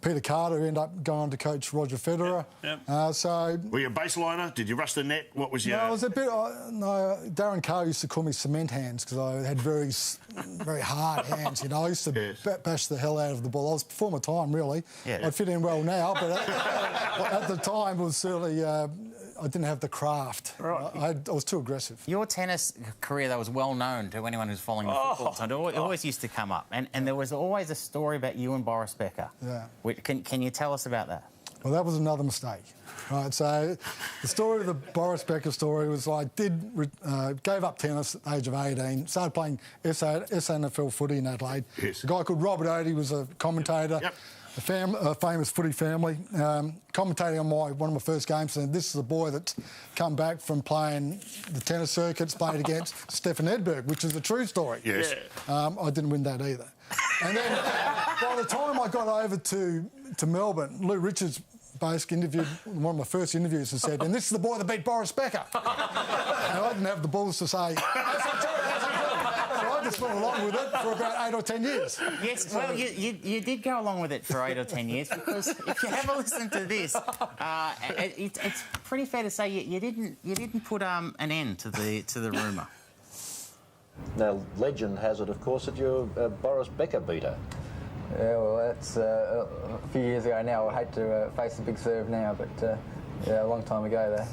Peter Carter, who ended up going on to coach Roger Federer. Were you a baseliner? Did you rush the net? What was your... No, I was a bit... Darren Cahill used to call me cement hands because I had very hard hands, you know. I used to bash the hell out of the ball. I was before my time, really. Yeah. I'd fit in well now, but at the time it was certainly... I didn't have the craft. Right. I was too aggressive. Your tennis career, though, was well known to anyone who's following the football. So it always used to come up. And there was always a story about you and Boris Becker. Yeah. Can you tell us about that? Well, that was another mistake. Right, so the story of the Boris Becker story was I gave up tennis at the age of 18, started playing SANFL footy in Adelaide. Yes. A guy called Robert Odie was a commentator. Yep. A famous footy family, commentating on one of my first games, and this is a boy that's come back from playing the tennis circuits, played against Stefan Edberg, which is a true story. Yes. I didn't win that either. And then by the time I got over to Melbourne, Lou Richards basically interviewed one of my first interviews and said, and this is the boy that beat Boris Becker. And I didn't have the balls to say, that's not true. So I just went along with it for about 8 or 10 years. Yes, well, you did go along with it for 8 or 10 years because if you have a listen to this, it's pretty fair to say you didn't put an end to the rumour. Now, legend has it, of course, that you're a Boris Becker beater. Yeah, well, that's a few years ago now. I hate to face the big serve now, but yeah, a long time ago there.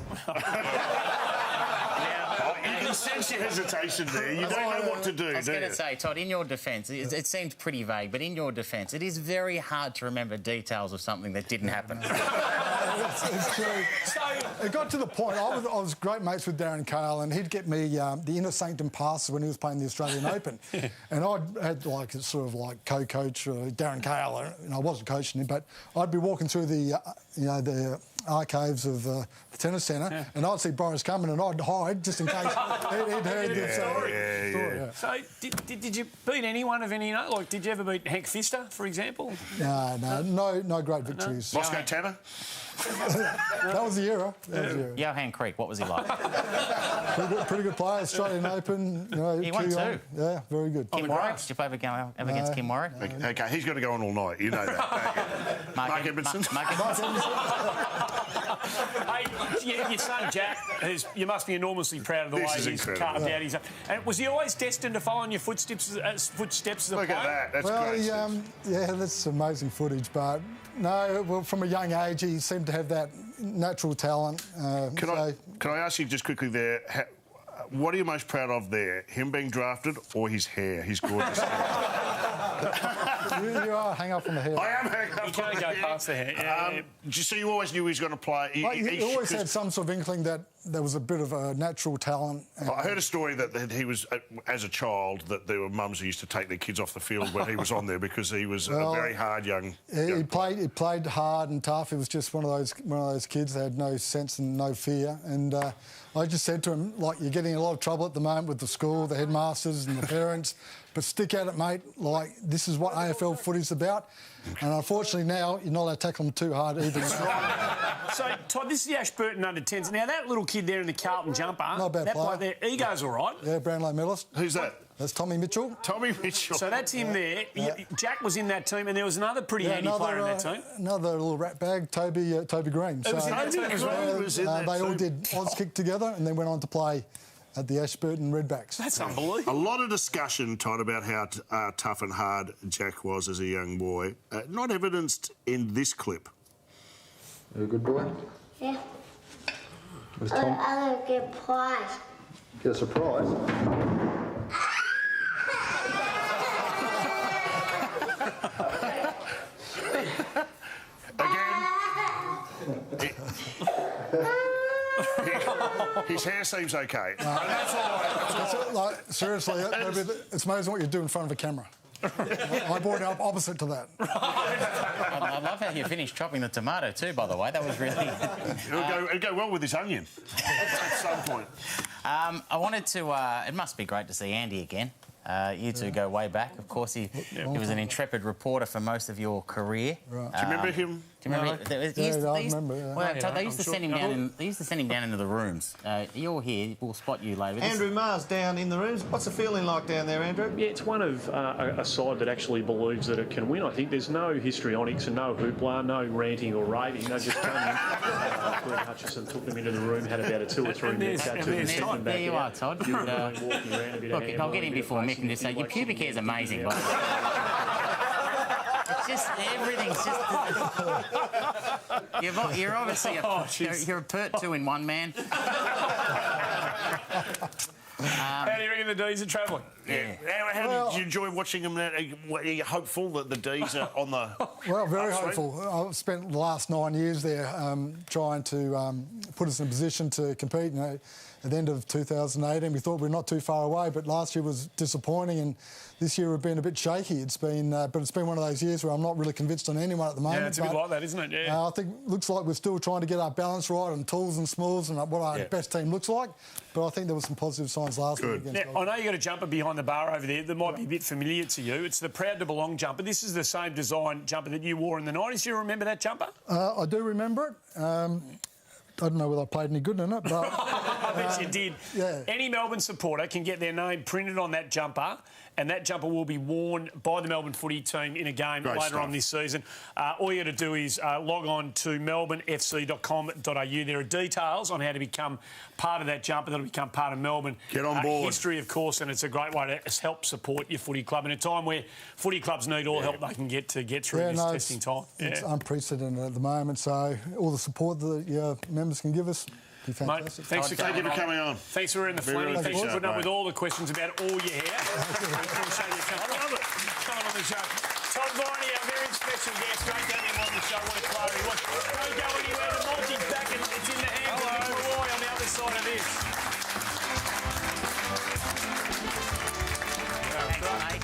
You can sense your hesitation there. You don't know what to do, I was going to say, Todd, in your defence, it seems pretty vague, but in your defence, it is very hard to remember details of something that didn't happen. It's true. It got to the point, I was great mates with Darren Cahill, and he'd get me the inner sanctum passes when he was playing the Australian Open. And I'd had like a sort of like co-coach Darren Cahill, and I wasn't coaching him, but I'd be walking through the, the archives of the tennis centre, and I'd see Boris coming, and I'd hide just in case he'd heard the story. Yeah. So, did you beat anyone of any? Like, did you ever beat Hank Pfister, for example? No great victories. Moscow Tanner? That was the era. Johan Creek, what was he like? pretty good player, Australian Open. He won too. Yeah, very good. Kim Warwick, did you play against Kim Warwick? Okay, he's got to go on all night, you know that. Mark Edmondson. Hey, your son Jack, you must be enormously proud of the way he's carved out his. And was he always destined to follow in your footsteps as a player? Look at that. That's great. Yeah, that's amazing footage, but no, well, from a young age, he seemed to have that natural talent. Can I ask you just quickly there, what are you most proud of there? Him being drafted or his hair, his gorgeous hair? You are hang up on the hair. I am hanging up. You can't go past the hair. So you always knew he was going to play. He always had some sort of inkling that there was a bit of a natural talent. I heard a story that he was, as a child, that there were mums who used to take their kids off the field when he was on there because he was a very hard young. He played hard and tough. He was just one of those kids that had no sense and no fear. And I just said to him, like, you're getting in a lot of trouble at the moment with the school, the headmasters and the parents, but stick at it, mate. Like, this is what AFL footy's about. And unfortunately now, you're not allowed to tackle them too hard either. So, Todd, this is the Ashburton under-10s. Now, that little kid there in the Carlton jumper, not a bad that player. bloke there, he goes all right. Yeah, Brownlow medalist. Who's that? That's Tommy Mitchell. Tommy Mitchell. So that's him there. Jack was in that team, and there was another pretty handy player in that team. Another little rat bag, Toby Green. So they all did Auskick together and then went on to play at the Ashburton Redbacks. That's unbelievable. A lot of discussion, Todd, about how tough and hard Jack was as a young boy. Not evidenced in this clip. You a good boy? Yeah. Was Tom... I'm going to get a prize. Get a surprise? His hair seems okay. That's all right. Seriously, it's amazing what you do in front of a camera. I brought it up opposite to that. I love how you finished chopping the tomato too, by the way. That was really... It'll go well with this onion at some point. I wanted to... it must be great to see Andy again. You two go way back. Of course, he was an intrepid reporter for most of your career. Right. Do you remember him? Do you remember? I remember. Well, they used to send him down. They used to send him down into the rooms. You're here. We'll spot you later. Andrew Mars down in the rooms. What's the feeling like down there, Andrew? Yeah, it's one of a side that actually believes that it can win. I think there's no histrionics and no hoopla, no ranting or raving. They just come in. Greg Hutchison took them into the room, had about a 2 or 3 minute chat to them. There you are, Todd. Look, I'll get in before Mick and just say your pubic hair is amazing. It's just everything's just. You're obviously you're a pert 2-in-1 man. How do you reckon the D's are travelling? Yeah. How did you enjoy watching them? Are you hopeful that the D's are on the... Well, very hopeful. I've spent the last 9 years there trying to put us in a position to compete. At the end of 2018, we thought we were not too far away, but last year was disappointing, and this year we've been a bit shaky. It's been, but it's been one of those years where I'm not really convinced on anyone at the moment. Yeah, it's a bit like that, isn't it? Yeah. I think looks like we're still trying to get our balance right on tools and smalls and what our best team looks like. But I think there were some positive signs last week against. Now, I know you got a jumper behind the bar over there that might be a bit familiar to you. It's the Proud to Belong jumper. This is the same design jumper that you wore in the 90s. Do you remember that jumper? I do remember it. I don't know whether I played any good in it, but... I bet you did. Yeah. Any Melbourne supporter can get their name printed on that jumper and that jumper will be worn by the Melbourne footy team in a game later on this season. All you got to do is log on to melbournefc.com.au. There are details on how to become part of that jumper, that'll become part of Melbourne. Get on board. History, of course, and it's a great way to help support your footy club in a time where footy clubs need all help they can get to get through this testing time. It's unprecedented at the moment, so all the support that your members can give us. Mate, thanks for coming on. Thanks for in the Fleming. Thanks for putting up with all the questions about all your hair. Appreciate you coming on the show. Todd Viney, our very special guest. Great to have him on the show. What a player he was. Don't go anywhere. The multi's back and it's in the hands of Nick Roy on the other side of this. Thanks, mate.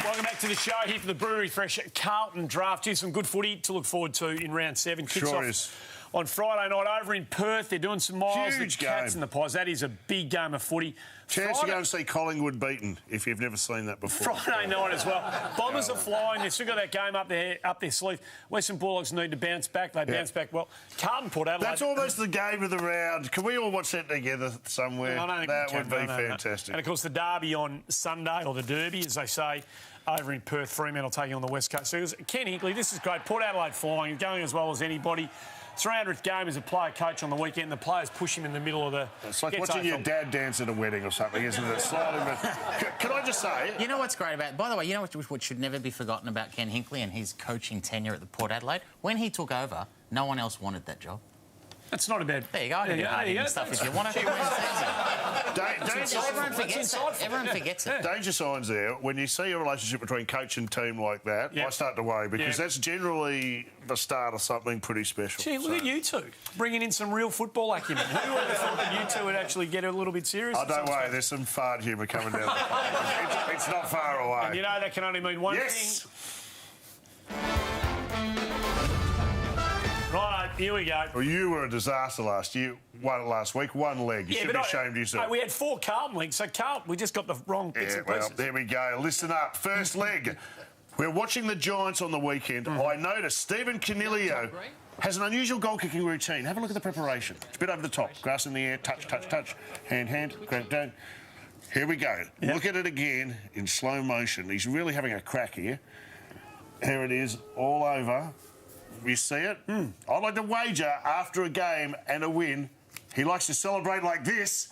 Welcome back to the show here for the Brewery Fresh Carlton draft. Here's some good footy to look forward to in round 7. Kicks off on Friday night over in Perth. They're doing some miles. Huge the Cats and the Pies. That is a big game of footy. Chance to go and see Collingwood beaten if you've never seen that before. Friday night as well. Bombers are flying. They've still got that game up their sleeve. Western Bulldogs need to bounce back. They bounce back well. Carlton, Port Adelaide. That's almost the game of the round. Can we all watch that together somewhere? That would be fantastic. And of course the derby on Sunday, or the derby as they say, over in Perth. Fremantle taking on the West Coast Seagulls. Ken Hinkley, this is great. Port Adelaide flying, going as well as anybody. 300th game as a player coach on the weekend. The players push him in the middle of the... It's like watching your dad dance at a wedding or something, isn't it? Slowly, but can I just say... You know what's great about... By the way, you know what should never be forgotten about Ken Hinkley and his coaching tenure at the Port Adelaide? When he took over, no one else wanted that job. That's not a bad... There you go. There you go. Stuff if you want it. Everyone forgets it. Danger signs there. When you see a relationship between coach and team like that, I start to worry because that's generally the start of something pretty special. Gee, look at you two, bringing in some real football acumen. Who would have thought that you two would actually get a little bit serious? Oh, don't worry. There's some fart humour coming down the pipe. It's not far away. And you know that can only mean one thing. Right, here we go. Well, you were a disaster last year. Won it last week, one leg. You should be ashamed of yourself. We had 4 Carlton legs, so Carlton, we just got the wrong bits and pieces. Well, there we go. Listen up. First leg. We're watching the Giants on the weekend. I noticed Stephen Coniglio has an unusual goal-kicking routine. Have a look at the preparation. It's a bit over the top. Grass in the air, touch, touch, touch. Hand, grab down. Here we go. Look at it again in slow motion. He's really having a crack here. Here it is, all over. You see it? I'd like to wager after a game and a win, he likes to celebrate like this.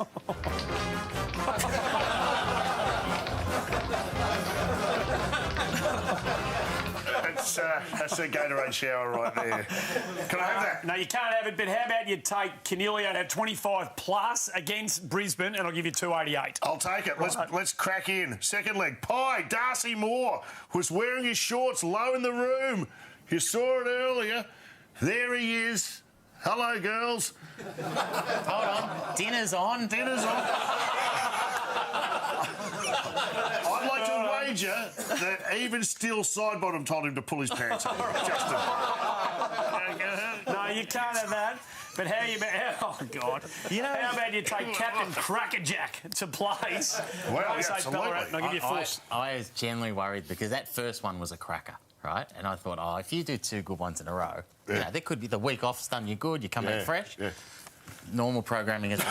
That's a Gatorade shower right there. Can I have that? No, you can't have it, but how about you take Coniglio to 25 plus against Brisbane and I'll give you 288. I'll take it. Let's crack in. Second leg. Pie, Darcy Moore was wearing his shorts low in the room. You saw it earlier. There he is. Hello, girls. Hold on. Dinner's on. Dinner's on. I'd like to wager that even Steele Sidebottom told him to pull his pants up. Justin. No, you can't have that. But how you... Oh, God. You know, how about you take Captain Crackerjack to place? Well, absolutely. And I'll give you 4. I was generally worried because that first one was a cracker, right? And I thought, if you do 2 good ones in a row, you know, there could be the week off's done you good, you come back fresh. Normal programming is...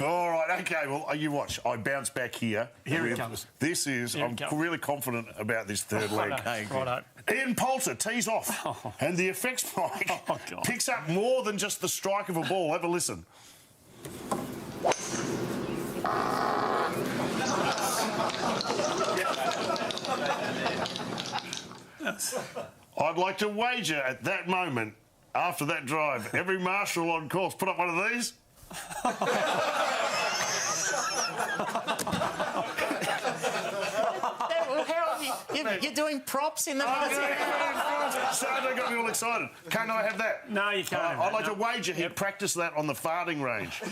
All right, OK, well, you watch. I bounce back here. Here it comes. This is... I'm really confident about this third leg. Ian Poulter tees off, and the effects mic picks up more than just the strike of a ball. Have a listen. I'd like to wager at that moment, after that drive, every marshal on course put up one of these. You're doing props in the... Sandro got me all excited. Can't I have that? No, you can't have that. I'd like to wager he practiced that on the farting range. No,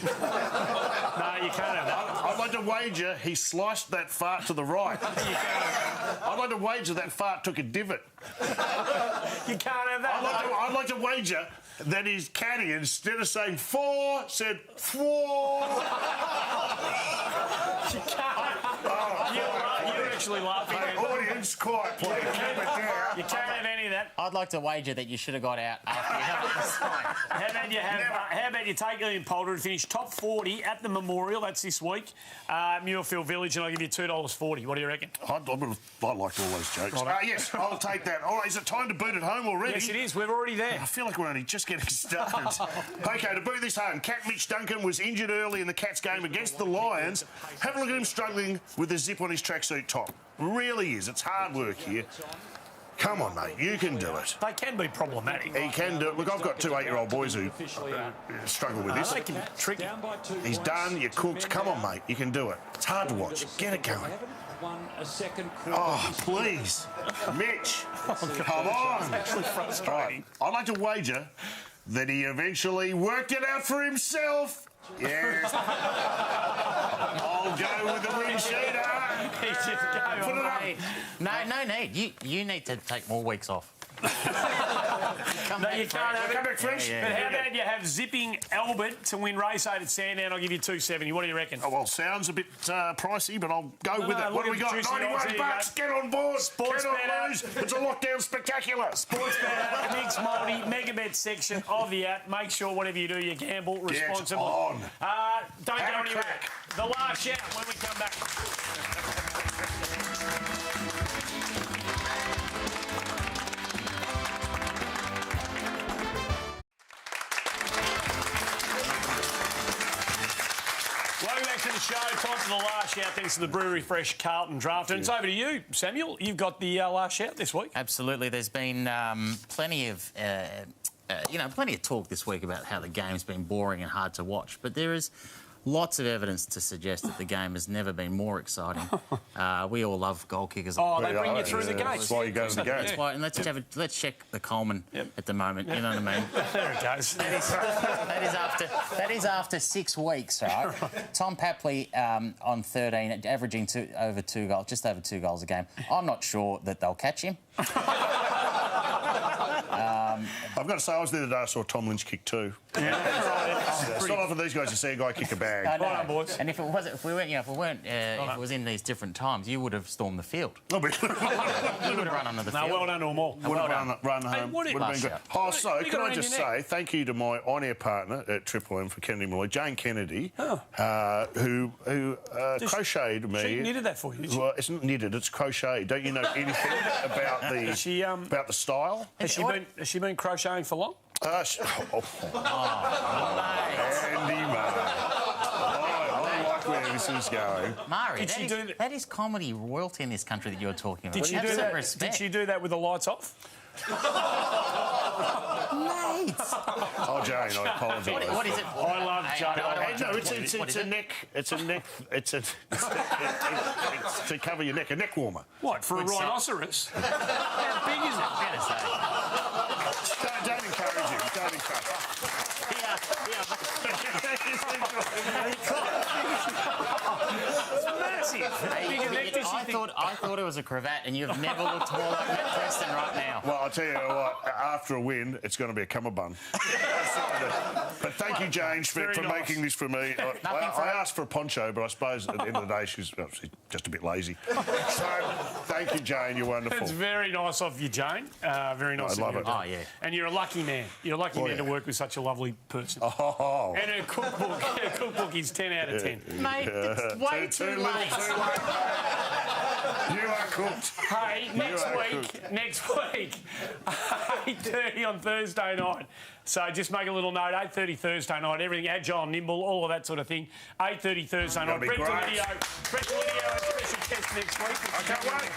you can't have that. I'd like to wager he sliced that fart to the right. I'd like to wager that fart took a divot. You can't have that. I'd like to wager that his caddy, instead of saying 4, said 4. You can't. You're a actually laughing. Hey, audience, quiet, please. Keep it down. You can't have any of that. I'd like to wager that you should have got out after you had this fight. How about you take Ian Poulter and finish top 40 at the Memorial? That's this week. Muirfield Village, and I'll give you $2.40. What do you reckon? I liked all those jokes. Yes, I'll take that. All right, is it time to boot it home already? Yes, it is. We're already there. I feel like we're only just getting started. OK, to boot this home, Cat Mitch Duncan was injured early in the Cats game against the Lions. Have a look at him struggling with the zip on his tracksuit top. Really is. It's hard work here. Come on, mate, you can do it. They can be problematic. He can do it. Look, I've got 2 8-year-old boys who struggle with this. They can be tricky. He's done, you're cooked. Come on, mate, you can do it. It's hard to watch. Get it going. Oh, please. Mitch, come on. It's actually frustrating. I'd like to wager that he eventually worked it out for himself. Yes. I'll go with the win sheeter. Put it up. No need. You need to take more weeks off. You can't have it. Come back fresh. But how about you have Zipping Albert to win race 8 at Sandown? I'll give you $2.70. What do you reckon? Oh, well, sounds a bit pricey, but I'll go with it. What do we got? $91. Get on board. Sports Cannot lose. It's a lockdown spectacular. Sports Bet, mixed multi, mega bet section of the app. Make sure whatever you do, you gamble responsibly. On. Don't go anywhere. The last shout when we come back. Welcome back to the show. Time for the last shout. Thanks to the Brewery Fresh Carlton Draft. And it's over to you, Samuel. You've got the last shout this week. Absolutely. There's been plenty of talk this week about how the game's been boring and hard to watch, but there is lots of evidence to suggest that the game has never been more exciting. We all love goal kickers. Oh, they bring you through the gates. That's why you go to the gates. That's why, and let's check the Coleman at the moment. You know what I mean? There it goes. That is after 6 weeks, right? Tom Papley on 13, averaging just over 2 goals a game. I'm not sure that they'll catch him. I've got to say, I was there the day I saw Tom Lynch kick 2. It's not often these guys you see a guy kick a bag. No. Boys. And if it was in these different times, you would have stormed the field. You would have run under the field. No, well done to them all. Would have run home. Would have been good. Oh, so can I just say thank you to my on-air partner at Triple M for Kennedy Malloy, Jane Kennedy, who crocheted me. She knitted that for you. Well, it's not knitted; it's crocheted. Don't you know anything about the about the style? Has she been crocheting for long? Andy Marr. I like where this is going. Mari, that is comedy royalty in this country that you're talking about. Did she do that? Did she do that with the lights off? Mate. Oh, Jane, I apologise. What is it? I love Jane. No, it's a neck. It's it's to cover your neck. A neck warmer. What, for a rhinoceros? How big is it? Don't encourage him. Don't encourage him. It's massive. I thought it was a cravat, and you've never looked more like Matt Preston right now. Well, I'll tell you what, after a win, it's going to be a cummerbund. But thank you, Jane, for making this for me. I asked for a poncho, but I suppose at the end of the day, she's just a bit lazy. So, thank you, Jane. You're wonderful. It's very nice of you, Jane. Very nice I love of you. it. Oh, yeah. And you're a lucky man. You're a lucky man to work with such a lovely person. Oh. And her cookbook is 10 out of 10. Mate, it's way too late. You are cooked. Hey, next week, 8:30 on Thursday night. So just make a little note, 8:30 Thursday night, everything agile, nimble, all of that sort of thing. 8:30 Thursday night. Brett Delidio, special guest next week. I can't wait.